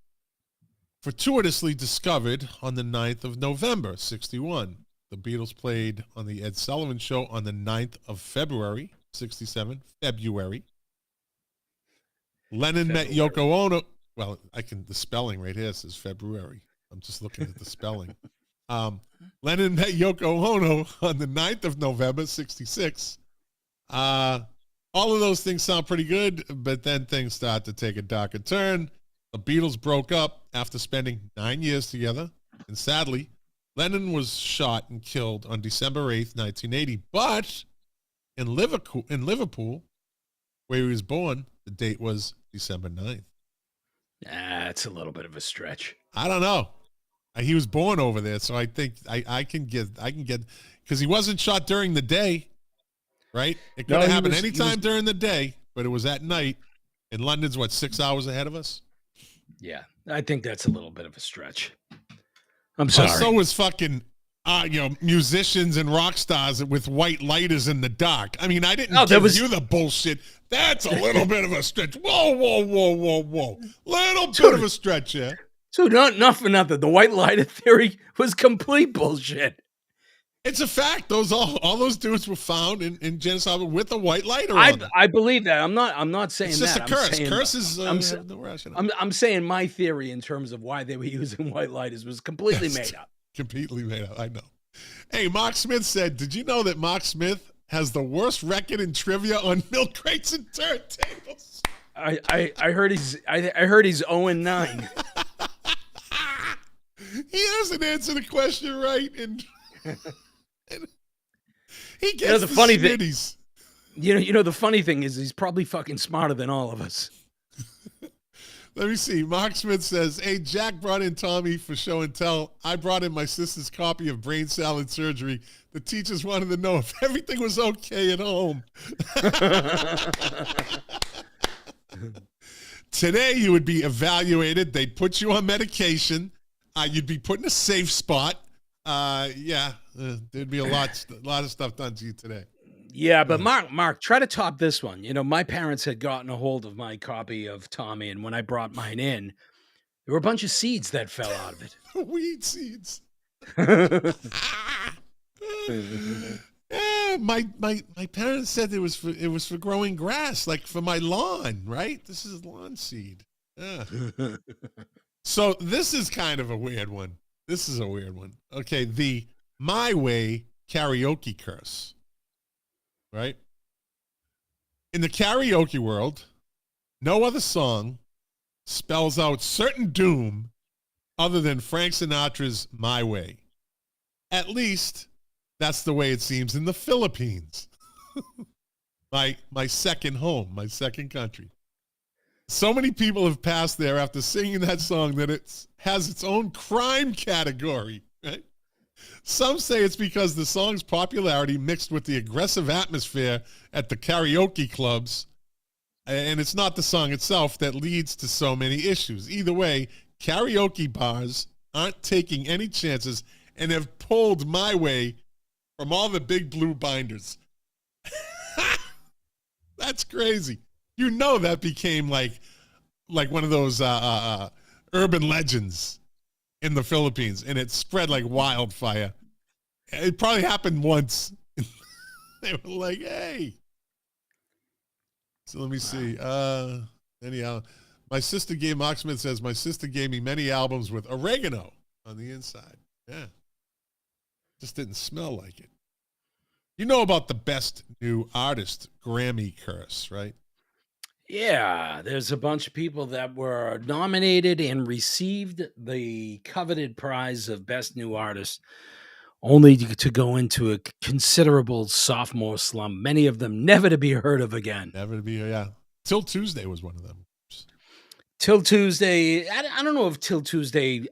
fortuitously discovered on the 9th of November, 61. The Beatles played on the Ed Sullivan Show on the 9th of February, 67. February. Lennon met Yoko Ono. Well, the spelling right here says February. I'm just looking at the spelling. Lennon met Yoko Ono on the 9th of November, 66. All of those things sound pretty good, but then things start to take a darker turn. The Beatles broke up after spending 9 years together, and sadly, Lennon was shot and killed on December 8th, 1980. But in Liverpool, where he was born, the date was December 9th. That's a little bit of a stretch. I don't know. He was born over there, so I think I can get because he wasn't shot during the day, right? It could have happened anytime during the day, but it was at night. And London's 6 hours ahead of us? Yeah, I think that's a little bit of a stretch. I'm sorry. So was fucking musicians and rock stars with white lighters in the dark. I mean, I didn't give you the bullshit. That's a little bit of a stretch. Whoa. Little bit of a stretch, yeah. So not for nothing. The white lighter theory was complete bullshit. It's a fact. All those dudes were found in Janis Joplin with a white lighter on them. I believe that. I'm not saying that. It's just a curse. Curses. I'm saying my theory in terms of why they were using white lighters was completely made up. Completely made up. I know. Hey, Mark Smith said, did you know that Mark Smith has the worst record in trivia on milk crates and turntables? I heard he's 0-9. He doesn't answer the question right, and he gets the funny thing. The funny thing is he's probably fucking smarter than all of us. Let me see. Mark Smith says, hey, Jack brought in Tommy for show and tell. I brought in my sister's copy of Brain Salad Surgery. The teachers wanted to know if everything was okay at home. Today, you would be evaluated. They'd put you on medication. You'd be put in a safe spot. There'd be a lot of stuff done to you today. Yeah, but Mark, try to top this one. My parents had gotten a hold of my copy of Tommy, and when I brought mine in, there were a bunch of seeds that fell out of it. Weed seeds. Yeah, my parents said it was for growing grass, like for my lawn, right? This is lawn seed. Yeah. So this is kind of a weird one. This is a weird one. Okay, the My Way karaoke curse. Right? In the karaoke world, no other song spells out certain doom other than Frank Sinatra's My Way. At least that's the way it seems in the Philippines. my second home, my second country. So many people have passed there after singing that song that it has its own crime category, right? Some say it's because the song's popularity mixed with the aggressive atmosphere at the karaoke clubs, and it's not the song itself that leads to so many issues. Either way, karaoke bars aren't taking any chances and have pulled My Way from all the big blue binders. That's crazy. You know that became like one of those urban legends in the Philippines, and it spread like wildfire. It probably happened once. They were like, hey. So let me see. Anyhow, Mark Smith says, my sister gave me many albums with oregano on the inside. Yeah. Just didn't smell like it. You know about the Best New Artist Grammy curse, right? Yeah, there's a bunch of people that were nominated and received the coveted prize of Best New Artist, only to go into a considerable sophomore slump, many of them never to be heard of again. Never to be, yeah. Till Tuesday was one of them. Till Tuesday, I don't know if Till Tuesday,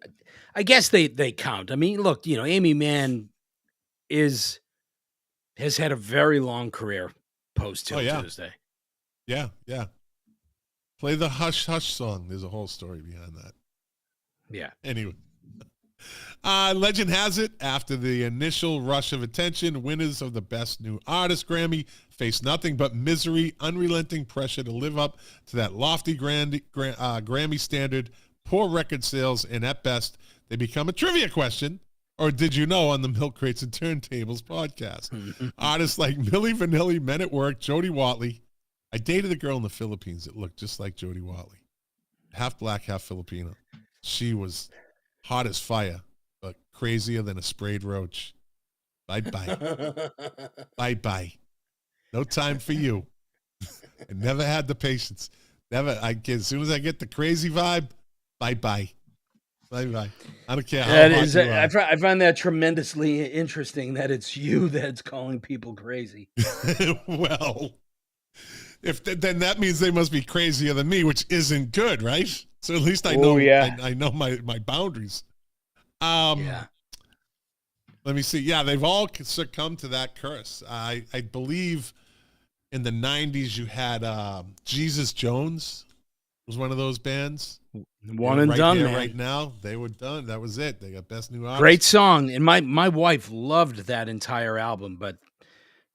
I guess they count. I mean, look, Amy Mann has had a very long career post Till Tuesday. Yeah, yeah. Play the Hush Hush song. There's a whole story behind that. Yeah. Anyway. Legend has it, after the initial rush of attention, winners of the Best New Artist Grammy face nothing but misery, unrelenting pressure to live up to that lofty Grammy standard, poor record sales, and at best, they become a trivia question, or did you know, on the Milk Crates and Turntables podcast. Artists like Milli Vanilli, Men at Work, Jody Watley. I dated a girl in the Philippines that looked just like Jody Watley. Half black, half Filipino. She was hot as fire, but crazier than a sprayed roach. Bye-bye. Bye-bye. No time for you. I never had the patience. As soon as I get the crazy vibe, bye-bye. Bye-bye. I don't care how hot you are. I find that tremendously interesting that it's you that's calling people crazy. Well, then that means they must be crazier than me, which isn't good, right? So at least I know I know my boundaries. Yeah. Let me see. Yeah, they've all succumbed to that curse. I believe in the 90s you had Jesus Jones was one of those bands. One and done, man. Right now, they were done. That was it. They got Best New Artist. Great song. And my wife loved that entire album, but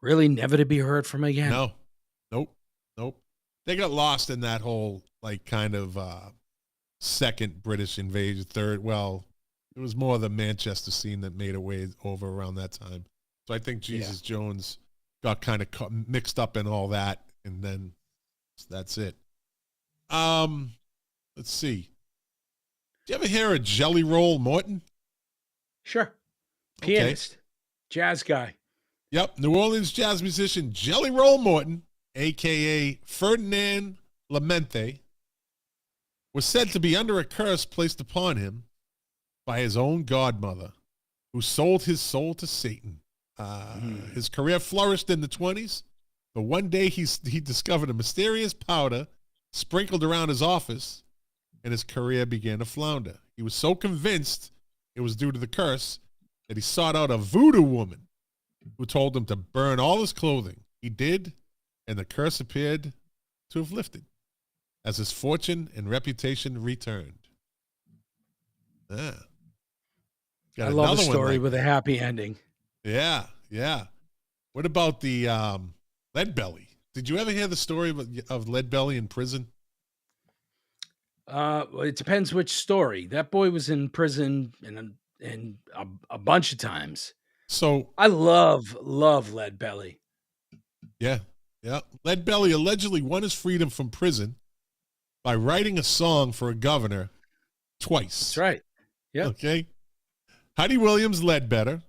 really never to be heard from again. No. Nope. They got lost in that whole, like, kind of second British invasion, third. Well, it was more the Manchester scene that made a way over around that time. So I think Jesus Jones got kind of mixed up in all that, and then that's it. Let's see. Do you ever hear of Jelly Roll Morton? Sure. Pianist. Jazz guy. Yep. New Orleans jazz musician Jelly Roll Morton, a.k.a. Ferdinand Lamente, was said to be under a curse placed upon him by his own godmother, who sold his soul to Satan. His career flourished in the 20s, but one day he discovered a mysterious powder sprinkled around his office, and his career began to flounder. He was so convinced it was due to the curse that he sought out a voodoo woman who told him to burn all his clothing. He did, and the curse appeared to have lifted as his fortune and reputation returned. I love a story with a happy ending. Yeah. What about the Lead Belly? Did you ever hear the story of Lead Belly in prison? Well, it depends which story. That boy was in prison and a bunch of times. So I love Lead Belly. Yeah. Lead Belly allegedly won his freedom from prison by writing a song for a governor twice. That's right. Yeah. Okay. Heidi Williams, Ledbetter.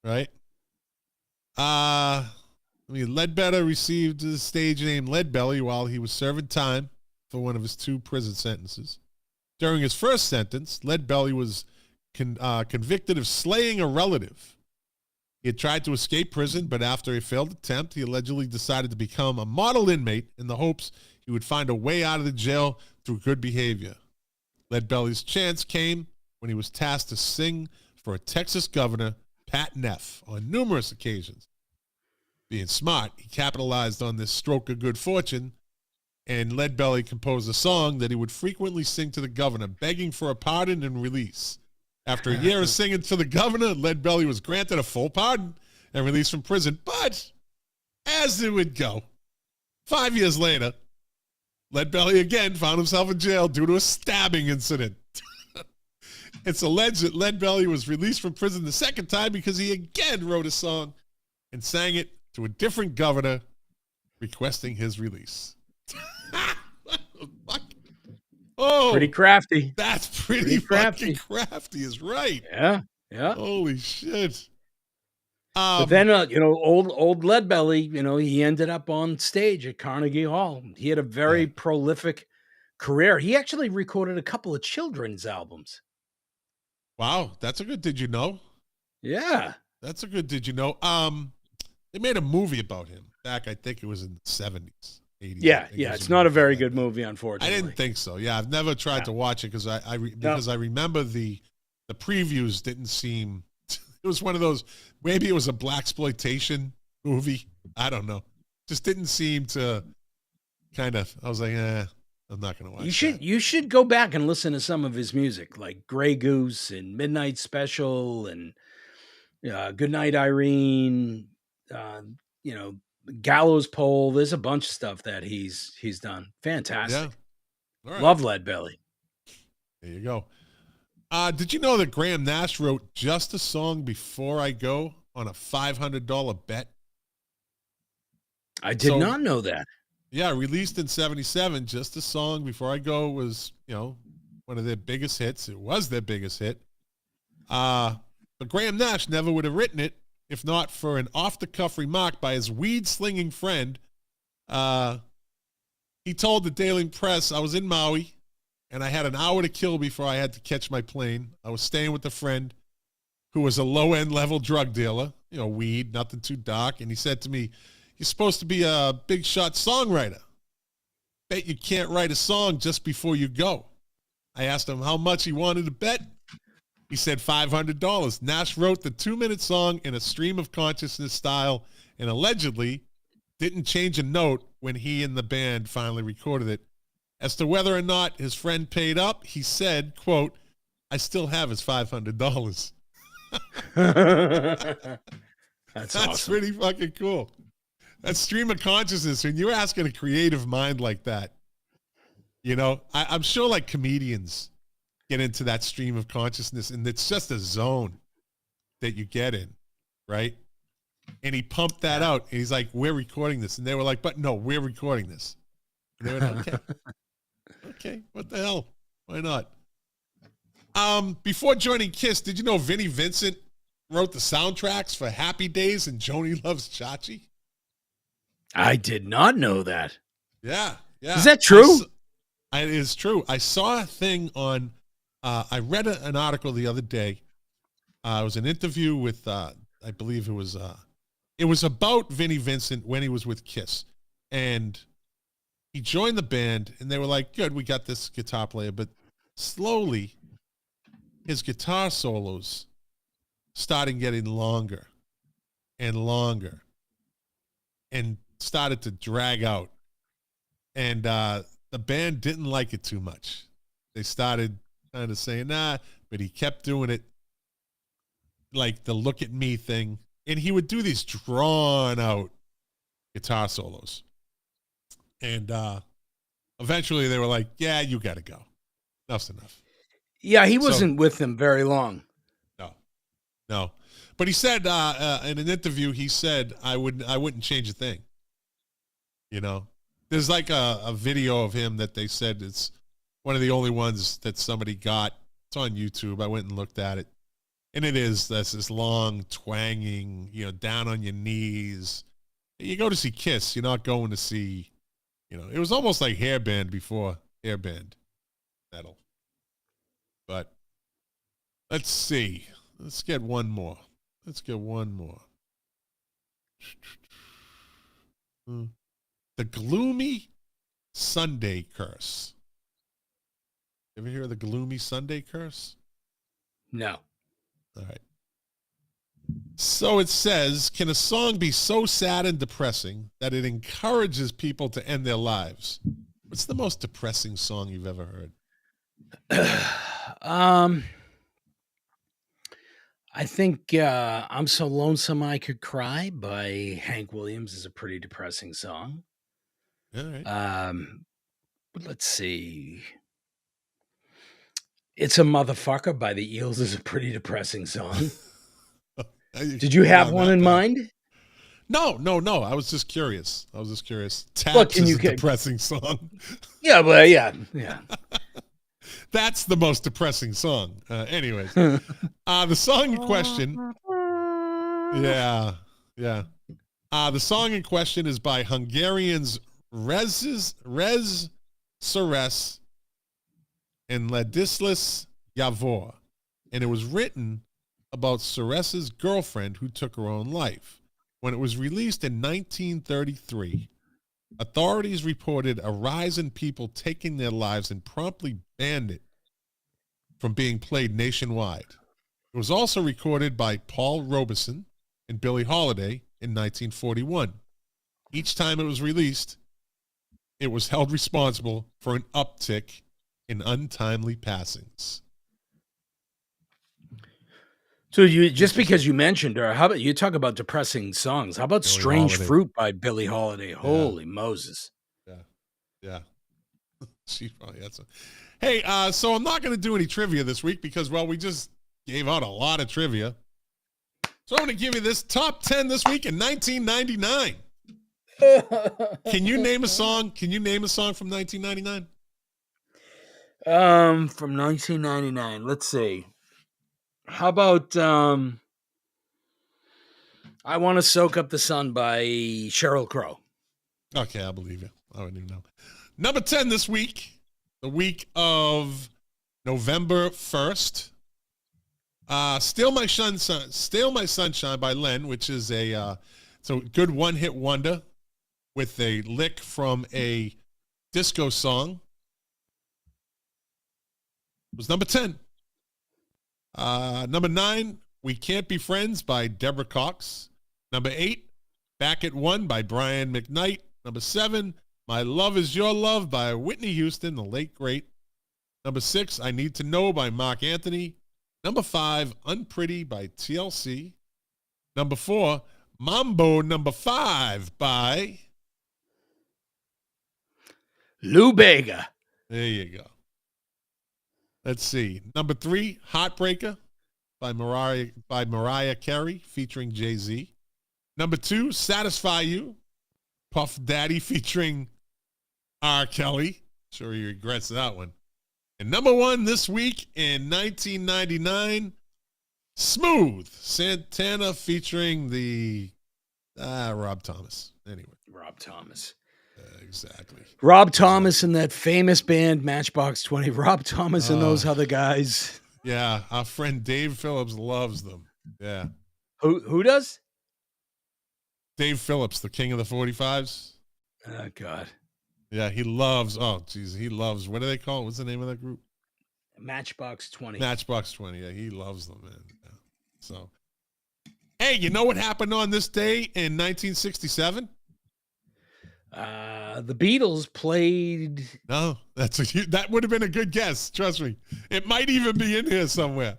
Right. Ledbetter received the stage name Lead Belly while he was serving time for one of his 2 prison sentences. During his first sentence, Lead Belly was convicted of slaying a relative. He had tried to escape prison, but after a failed attempt, he allegedly decided to become a model inmate in the hopes he would find a way out of the jail through good behavior. Lead Belly's chance came when he was tasked to sing for a Texas governor, Pat Neff, on numerous occasions. Being smart, he capitalized on this stroke of good fortune, and Lead Belly composed a song that he would frequently sing to the governor, begging for a pardon and release. After a year of singing to the governor, Lead Belly was granted a full pardon and released from prison. But, as it would go, 5 years later, Leadbelly again found himself in jail due to a stabbing incident. It's alleged that Leadbelly was released from prison the second time because he again wrote a song and sang it to a different governor requesting his release. What the fuck? Oh, Pretty crafty. that's pretty fucking crafty is right. Yeah. Yeah. Holy shit. But then, old Leadbelly, he ended up on stage at Carnegie Hall. He had a very prolific career. He actually recorded a couple of children's albums. Wow, that's a good did you know? Yeah. That's a good did you know? They made a movie about him back, I think it was in the 70s, 80s. Yeah, it's not a very good movie, unfortunately. I didn't think so. Yeah, I've never tried to watch it because I remember the previews didn't seem. It was one of those. Maybe it was a blaxploitation movie. I don't know. Just didn't seem to. Kind of. I was like, I'm not going to watch. You should go back and listen to some of his music, like Grey Goose and Midnight Special and Goodnight Irene. Gallows Pole. There's a bunch of stuff that he's done. Fantastic. Yeah. Right. Love Leadbelly. There you go. Did you know that Graham Nash wrote Just a Song Before I Go on a $500 bet? I did not know that. Yeah, released in 77, Just a Song Before I Go was, one of their biggest hits. It was their biggest hit. But Graham Nash never would have written it if not for an off-the-cuff remark by his weed-slinging friend. He told the Daily Press, I was in Maui, and I had an hour to kill before I had to catch my plane. I was staying with a friend who was a low-end level drug dealer, weed, nothing too dark. And he said to me, you're supposed to be a big-shot songwriter. Bet you can't write a song just before you go. I asked him how much he wanted to bet. He said $500. Nash wrote the 2-minute song in a stream of consciousness style and allegedly didn't change a note when he and the band finally recorded it. As to whether or not his friend paid up, he said, quote, I still have his $500. That's awesome. Pretty fucking cool. That stream of consciousness, when you're asking a creative mind like that, I'm sure like comedians get into that stream of consciousness, and it's just a zone that you get in, right? And he pumped that out, and he's like, we're recording this. And they were like, but no, we're recording this. And they were like, okay. Okay, what the hell? Why not? Before joining KISS, did you know Vinnie Vincent wrote the soundtracks for Happy Days and Joni Loves Chachi? I did not know that. Yeah. Is that true? It is true. I saw a thing on, I read an article the other day. It was an interview with, I believe it was about Vinnie Vincent when he was with KISS. And he joined the band, and they were like, good, we got this guitar player. But slowly, his guitar solos started getting longer and longer and started to drag out. And the band didn't like it too much. They started kind of saying, nah, but he kept doing it like the look at me thing. And he would do these drawn out guitar solos. And eventually they were like, yeah, you got to go. Enough's enough. Yeah, he wasn't with them very long. No. But he said in an interview, he said, I wouldn't change a thing. There's like a video of him that they said it's one of the only ones that somebody got. It's on YouTube. I went and looked at it. And that's this long, twanging, down on your knees. You go to see KISS. You're not going to see, it was almost like hair band before hair band metal. But let's see. Let's get one more. The Gloomy Sunday Curse. Ever hear of the Gloomy Sunday Curse? No. All right. So it says, can a song be so sad and depressing that it encourages people to end their lives? What's the most depressing song you've ever heard? I think I'm So Lonesome I Could Cry by Hank Williams is a pretty depressing song. All right. let's see. It's a Motherfucker by the Eels is a pretty depressing song. Did you have one in mind? No. I was just curious. Taps Look, is a depressing song. Yeah, well, yeah. That's the most depressing song. Anyways, the song in question. Yeah. The song in question is by Hungarians Rez Seres and Ladislas Javor, and it was written about Seres's girlfriend who took her own life. When it was released in 1933, authorities reported a rise in people taking their lives and promptly banned it from being played nationwide. It was also recorded by Paul Robeson and Billie Holiday in 1941. Each time it was released, it was held responsible for an uptick in untimely passings. So you just because you mentioned her, how about you talk about depressing songs? How about Billie Strange Holiday. Fruit by Billie Holiday? Holy Moses. Yeah. She probably had some. Hey, so I'm not going to do any trivia this week because, well, we just gave out a lot of trivia. So I'm going to give you this top 10 this week in 1999. Can you name a song? From 1999? From 1999. Let's see. How about I Want to Soak Up the Sun by Sheryl Crow? Okay, I believe you. I wouldn't even know. Number 10 this week, the week of November 1st. Steal My Sunshine by Len, which is a good one-hit wonder with a lick from a disco song. It was number 10. Number 9, We Can't Be Friends by Deborah Cox. Number 8, Back at 1 by Brian McKnight. Number 7, My Love Is Your Love by Whitney Houston, the late great. Number 6, I Need to Know by Mark Anthony. Number 5, Unpretty by TLC. Number 4, Mambo Number 5 by Lou Bega. There you go. Let's see. Number 3, Heartbreaker by Mariah Carey featuring Jay-Z. Number 2, Satisfy You, Puff Daddy featuring R. Kelly. Sure he regrets that one. And number 1 this week in 1999, Smooth, Santana featuring the Rob Thomas. Anyway. Rob Thomas. Exactly. Rob Thomas and that famous band Matchbox 20. Rob Thomas and those other guys. Yeah, our friend Dave Phillips loves them. Yeah. Who does? Dave Phillips, the king of the 45s. Oh, God. Yeah, he loves, what do they call it? What's the name of that group? Matchbox 20. Matchbox 20. Yeah, he loves them, man. Yeah. So, hey, you know what happened on this day in 1967? The Beatles played. No, that would have been a good guess. Trust me. It might even be in here somewhere.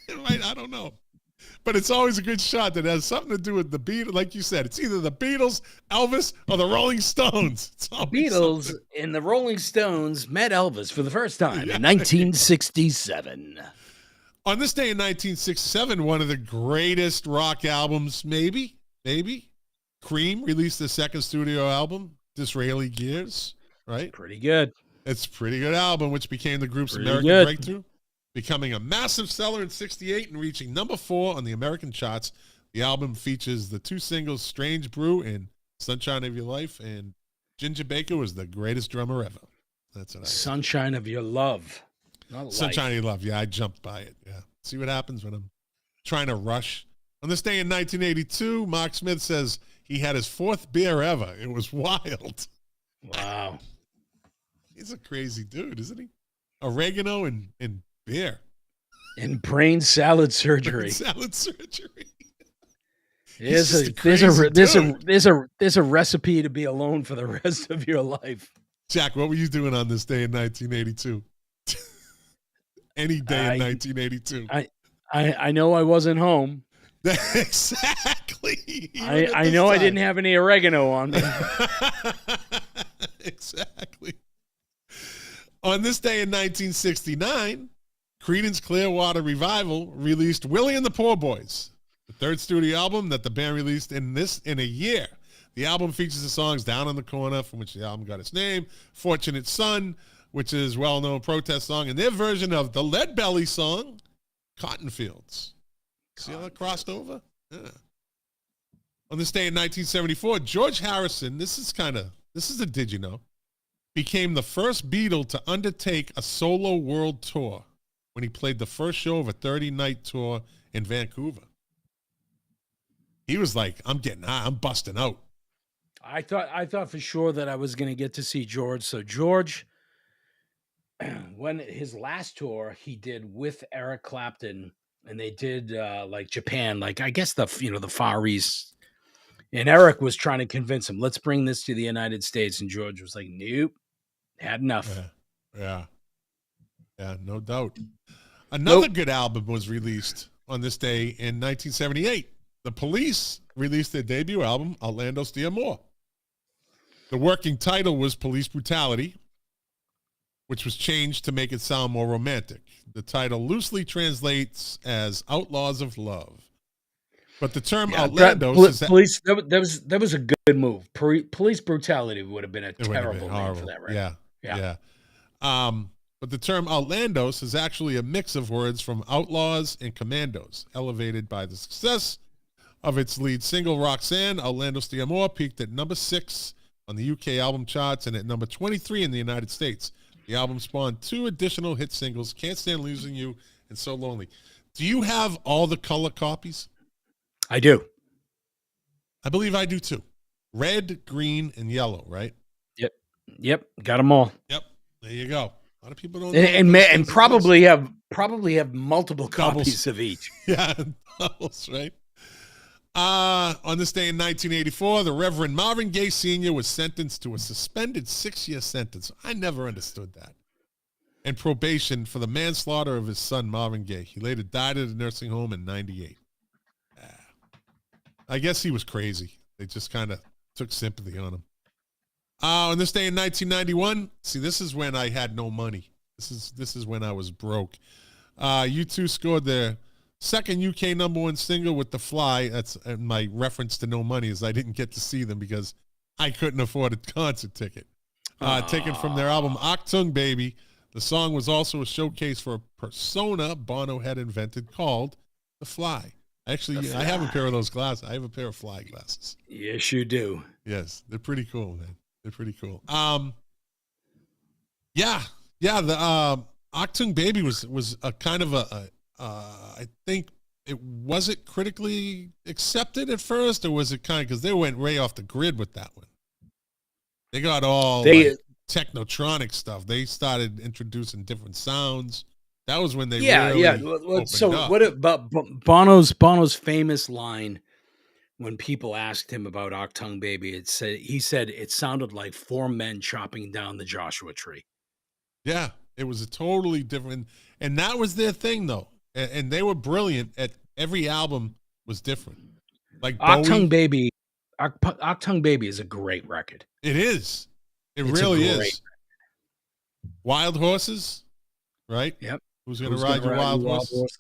I don't know. But it's always a good shot that has something to do with the Beatles. Like you said, it's either the Beatles, Elvis, or the Rolling Stones. It's Beatles something. And the Rolling Stones met Elvis for the first time in 1967. On this day in 1967, one of the greatest rock albums, maybe, Cream released their second studio album, Disraeli Gears, right? Pretty good. It's a pretty good album, which became the group's American breakthrough, becoming a massive seller in 68 and reaching number 4 on the American charts. The album features the 2 singles, Strange Brew and Sunshine of Your Life, and Ginger Baker was the greatest drummer ever. That's what I Sunshine of Your Love. Not Sunshine of Your Love. Yeah, I jumped by it. Yeah. See what happens when I'm trying to rush. On this day in 1982, Mark Smith says he had his 4th beer ever. It was wild. Wow. He's a crazy dude, isn't he? Oregano and beer. And brain salad surgery. There's a recipe to be alone for the rest of your life. Jack, what were you doing on this day in 1982? Any day in 1982. I know I wasn't home. Exactly. I know I didn't have any oregano on me. Exactly. On this day in 1969, Creedence Clearwater Revival released Willie and the Poor Boys, the third studio album that the band released in a year. The album features the songs Down on the Corner, from which the album got its name, Fortunate Son, which is a well-known protest song, and their version of the Lead Belly song, Cotton Fields. See how that crossed over? Yeah. On this day in 1974, George Harrison, this is a did you know, became the first Beatle to undertake a solo world tour when he played the first show of a 30-night tour in Vancouver. He was like, I'm busting out. I thought for sure that I was going to get to see George. So George, when his last tour he did with Eric Clapton, and they did like Japan, like I guess the Far East. And Eric was trying to convince him, let's bring this to the United States. And George was like, nope, had enough. Yeah, no doubt. Another good album was released on this day in 1978. The Police released their debut album, Orlando's Dear More. The working title was Police Brutality, which was changed to make it sound more romantic. The title loosely translates as Outlaws of Love. But the term Orlando's police, that was a good move. Police Brutality would have been a terrible name for that, right? Yeah. But the term Outlandos is actually a mix of words from outlaws and commandos, elevated by the success of its lead single, Roxanne. Orlando's Dear More peaked at number 6 on the UK album charts and at number 23 in the United States. The album spawned 2 additional hit singles, Can't Stand Losing You and So Lonely. Do you have all the color copies? I do. I believe I do too. Red, green, and yellow, right? Yep. Got them all. Yep. There you go. A lot of people don't know. And probably have multiple copies of each. Yeah, doubles, right? On this day in 1984, the Reverend Marvin Gaye Sr. was sentenced to a suspended 6-year sentence. I never understood that. And probation for the manslaughter of his son, Marvin Gaye. He later died at a nursing home in 98. I guess he was crazy. They just kind of took sympathy on him. On this day in 1991, see, this is when I had no money. This is when I was broke. U2 scored their second UK number 1 single with The Fly. That's my reference to no money, is I didn't get to see them because I couldn't afford a concert ticket. Taken from their album Achtung Baby, the song was also a showcase for a persona Bono had invented called The Fly. Actually, I have a pair of those glasses. I have a pair of Fly glasses. Yes, you do. Yes, they're pretty cool, man. They're pretty cool. The Achtung Baby was a kind of I think it wasn't critically accepted at first, or was it kind of, because they went way off the grid with that one. They got all technotronic stuff. They started introducing different sounds. That was when they So up. What about Bono's famous line when people asked him about Achtung Baby? He said it sounded like 4 men chopping down the Joshua tree. Yeah, it was a totally different, and that was their thing though, and they were brilliant at every album was different. Like Achtung Baby is a great record. It is. It really is. Wild Horses, right? Yep. Who's gonna ride your wild horses?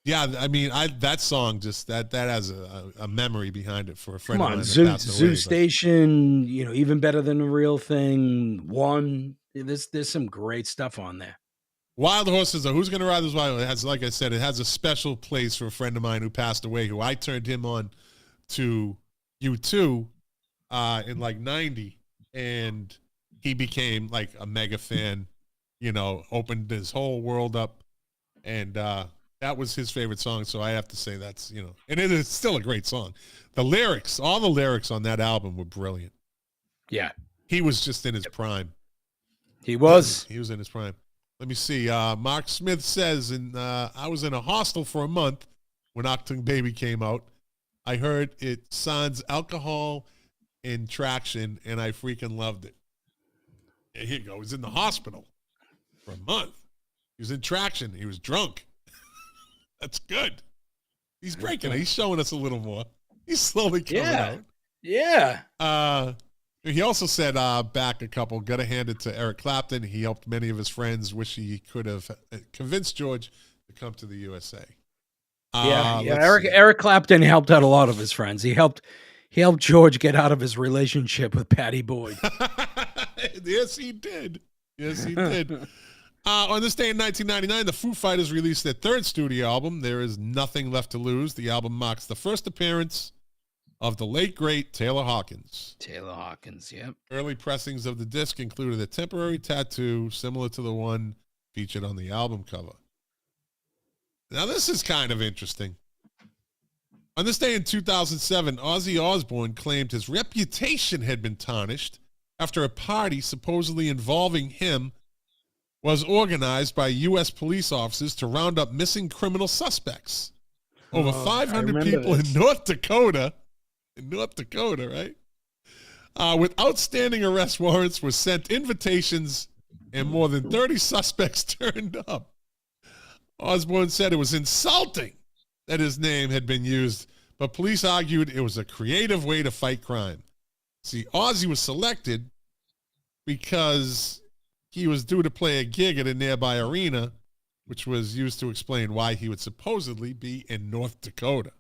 Yeah, I mean, that song just that has a memory behind it for a friend of mine that passed away. Zoo Station, even better than the real thing. One, there's some great stuff on there. Wild Horses, Who's Gonna Ride This Wild? It has, like I said, it has a special place for a friend of mine who passed away, who I turned him on to U2 in like 90, and he became like a mega fan. Opened his whole world up, and that was his favorite song. So I have to say that's, and it is still a great song. All the lyrics on that album were brilliant. Yeah. He was just in his prime. He was in his prime. Let me see. Mark Smith says, I was in a hostel for a month when Achtung Baby came out. I heard it sans alcohol and traction, and I freaking loved it. Yeah, here you go. He was in the hospital for a month. He was in traction. He was drunk. That's good. He's breaking it. He's showing us a little more. He's slowly coming out. Yeah. He also said back a couple, got to hand it to Eric Clapton. He helped many of his friends. Wish he could have convinced George to come to the USA. Eric Clapton helped out a lot of his friends. He helped George get out of his relationship with Patty Boyd. Yes, he did. Yes, he did. On this day in 1999, the Foo Fighters released their third studio album, There Is Nothing Left to Lose. The album marks the first appearance of the late, great Taylor Hawkins. Taylor Hawkins, yep. Early pressings of the disc included a temporary tattoo similar to the one featured on the album cover. Now, this is kind of interesting. On this day in 2007, Ozzy Osbourne claimed his reputation had been tarnished after a party supposedly involving him was organized by U.S. police officers to round up missing criminal suspects. Over 500 people in North Dakota, right? With outstanding arrest warrants were sent invitations and more than 30 suspects turned up. Osbourne said it was insulting that his name had been used, but police argued it was a creative way to fight crime. See, Ozzy was selected because he was due to play a gig at a nearby arena, which was used to explain why he would supposedly be in North Dakota.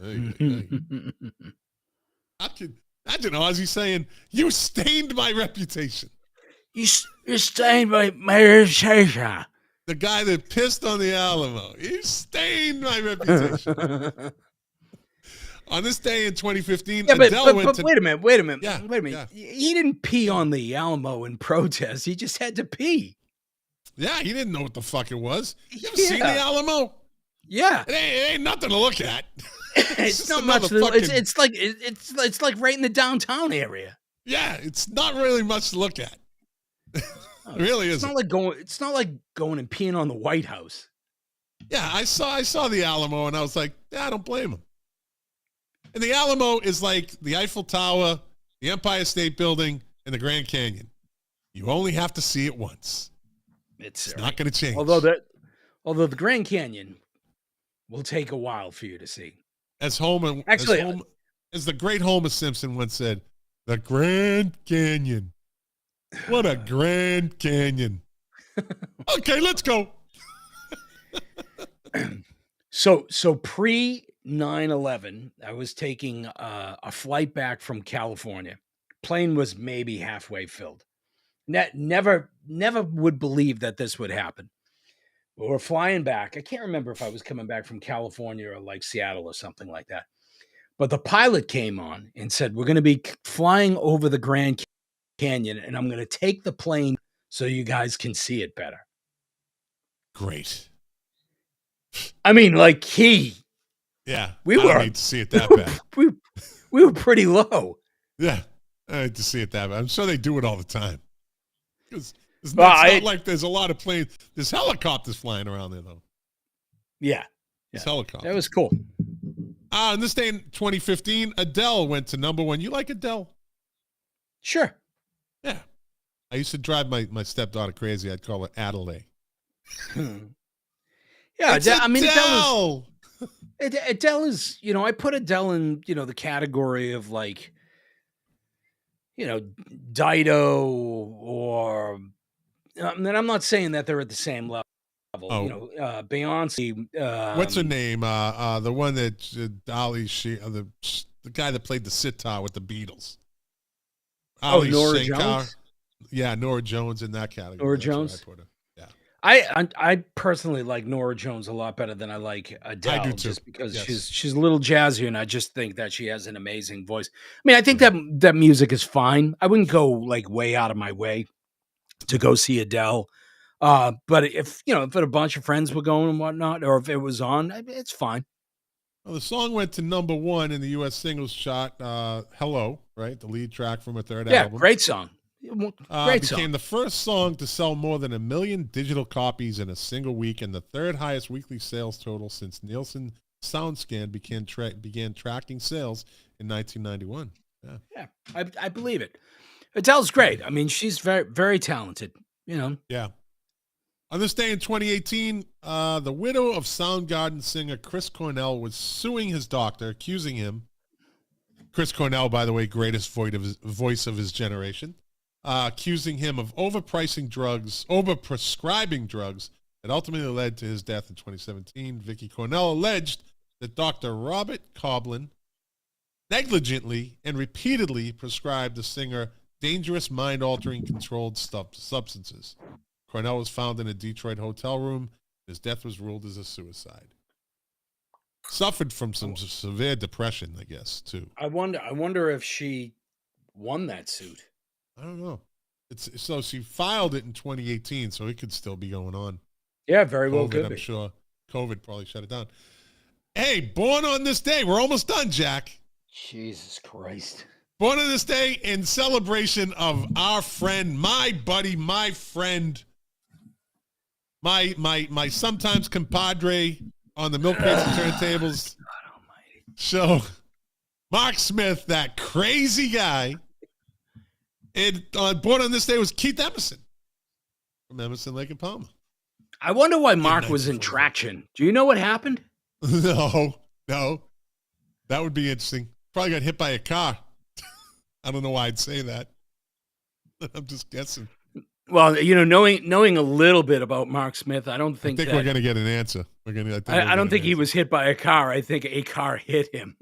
Imagine Ozzy saying, "You stained my reputation." You stained my reputation. The guy that pissed on the Alamo. You stained my reputation. On this day in 2015, Adele went to... Wait a minute. Yeah, wait a minute. yeah. He didn't pee on the Alamo in protest. He just had to pee. Yeah, he didn't know what the fuck it was. You ever seen the Alamo? Yeah. It ain't nothing to look at. It's not much. It's like right in the downtown area. Yeah, it's not really much to look at. It really isn't. It's not like going and peeing on the White House. Yeah, I saw the Alamo and I was like, yeah, I don't blame him. And the Alamo is like the Eiffel Tower, the Empire State Building, and the Grand Canyon. You only have to see it once. It's not going to change. Although the Grand Canyon will take a while for you to see. As the great Homer Simpson once said, the Grand Canyon. What a Grand Canyon. Okay, let's go. So pre 9/11, I was taking a flight back from California. Plane was maybe halfway filled. Never would believe that this would happen. But we're flying back. I can't remember if I was coming back from California or like Seattle or something like that. But the pilot came on and said, we're going to be flying over the Grand Canyon, and I'm going to take the plane so you guys can see it better. Great. I mean, like Yeah, we I don't need to see it that bad. we were pretty low. Yeah, I need to see it that bad. I'm sure they do it all the time. Because it's not like there's a lot of planes. There's helicopters flying around there, though. Yeah. There's helicopters. That was cool. On this day in 2015, Adele went to #1. You like Adele? Sure. Yeah. I used to drive my stepdaughter crazy. I'd call her Adelaide. Yeah, Adele! Adele is, I put Adele in, the category of like, Dido or, and I'm not saying that they're at the same level. Oh. Beyonce. What's her name? The one that Dolly, the guy that played the sitar with the Beatles. Nora Shankar. Jones? Yeah, Nora Jones in that category. Nora That's Jones? where I put her. Yeah. I personally like Nora Jones a lot better than I like Adele. I do too. Just because Yes. she's a little jazzier, and I just think that she has an amazing voice. I mean, I think that music is fine. I wouldn't go like way out of my way to go see Adele. But if a bunch of friends were going and whatnot, or if it was on, it's fine. Well, the song went to #1 in the U.S. singles chart. Hello, right? The lead track from her third album. Yeah, great song. Became the first song to sell more than 1 million digital copies in a single week, and the third highest weekly sales total since Nielsen SoundScan began tracking sales in 1991. Yeah, I believe it. Adele's great. I mean, she's very, very talented. Yeah. On this day in 2018, the widow of Soundgarden singer Chris Cornell was suing his doctor, accusing him Chris Cornell, by the way, greatest voice of his generation, accusing him of overprescribing drugs that ultimately led to his death in 2017. Vicky Cornell alleged that Dr. Robert Coblin negligently and repeatedly prescribed the singer dangerous mind-altering controlled substances. Cornell was found in a Detroit hotel room. His death was ruled as a suicide. Suffered from some severe depression, I guess, too. I wonder if she won that suit. I don't know. So she filed it in 2018, so it could still be going on. Yeah, very well COVID, could I'm be. sure COVID probably shut it down. Hey, born on this day. We're almost done, Jack. Jesus Christ. Born on this day in celebration of our friend, my buddy, my friend, my sometimes compadre on the Milk Crates and Turntables show, Mark Smith, that crazy guy. Born on this day was Keith Emerson from Emerson, Lake and Palmer. I wonder why Mark was in traction. Do you know what happened? No. That would be interesting. Probably got hit by a car. I don't know why I'd say that. I'm just guessing. Well, knowing a little bit about Mark Smith, I don't think we're going to get an answer. I don't think he was hit by a car. I think a car hit him.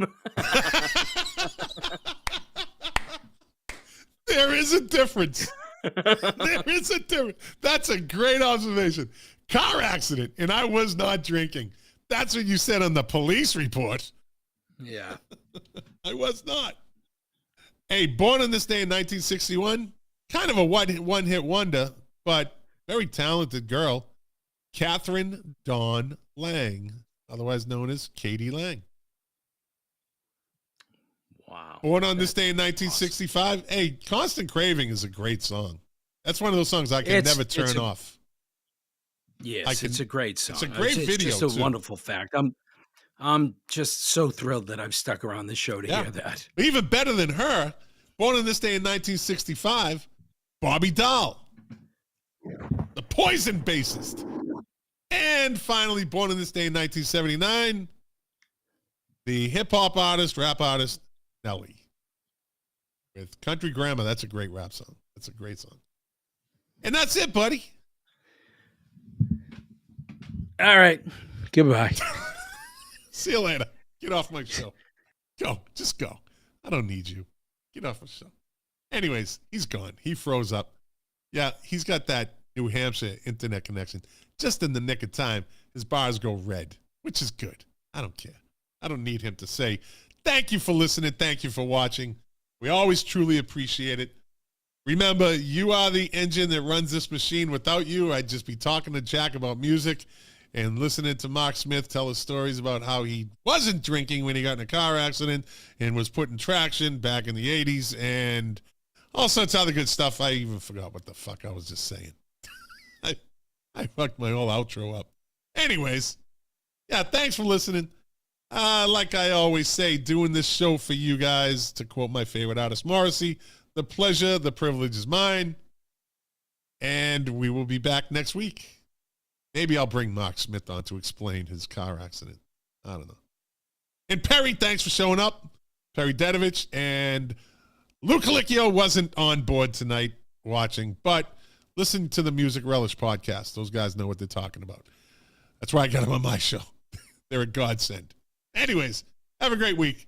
There is a difference. There is a difference. That's a great observation. Car accident, and I was not drinking. That's what you said on the police report. Yeah. I was not. Hey, born on this day in 1961, kind of a one-hit wonder, but very talented girl, Catherine Dawn Lang, otherwise known as Katie Lang. Wow. Born on this day in 1965. Awesome. Hey, Constant Craving is a great song. That's one of those songs I can never turn off. Yes, it's a great song. It's a great video, It's just a too. wonderful fact. I'm just so thrilled that I've stuck around this show to hear that. Even better than her, born on this day in 1965, Bobby Dahl, the Poison bassist. And finally, born on this day in 1979, the hip-hop artist, rap artist, Nelly. With Country Grammar, that's a great rap song. That's a great song. And that's it, buddy. All right. Goodbye. See you later. Get off my show. Go. Just go. I don't need you. Get off my show. Anyways, he's gone. He froze up. Yeah, he's got that New Hampshire internet connection. Just in the nick of time, his bars go red, which is good. I don't care. I don't need him to say, thank you for listening. Thank you for watching. We always truly appreciate it. Remember, you are the engine that runs this machine. Without you, I'd just be talking to Jack about music and listening to Mark Smith tell us stories about how he wasn't drinking when he got in a car accident and was put in traction back in the 80s and all sorts of other good stuff. I even forgot what the fuck I was just saying. I fucked my whole outro up. Anyways, yeah, thanks for listening. Like I always say, doing this show for you guys, to quote my favorite artist, Morrissey, the pleasure, the privilege is mine. And we will be back next week. Maybe I'll bring Mark Smith on to explain his car accident. I don't know. And Perry, thanks for showing up. Perry Dedovich. And Lou Colicchio wasn't on board tonight watching, but listen to the Music Relish podcast. Those guys know what they're talking about. That's why I got them on my show. They're a godsend. Anyways, have a great week.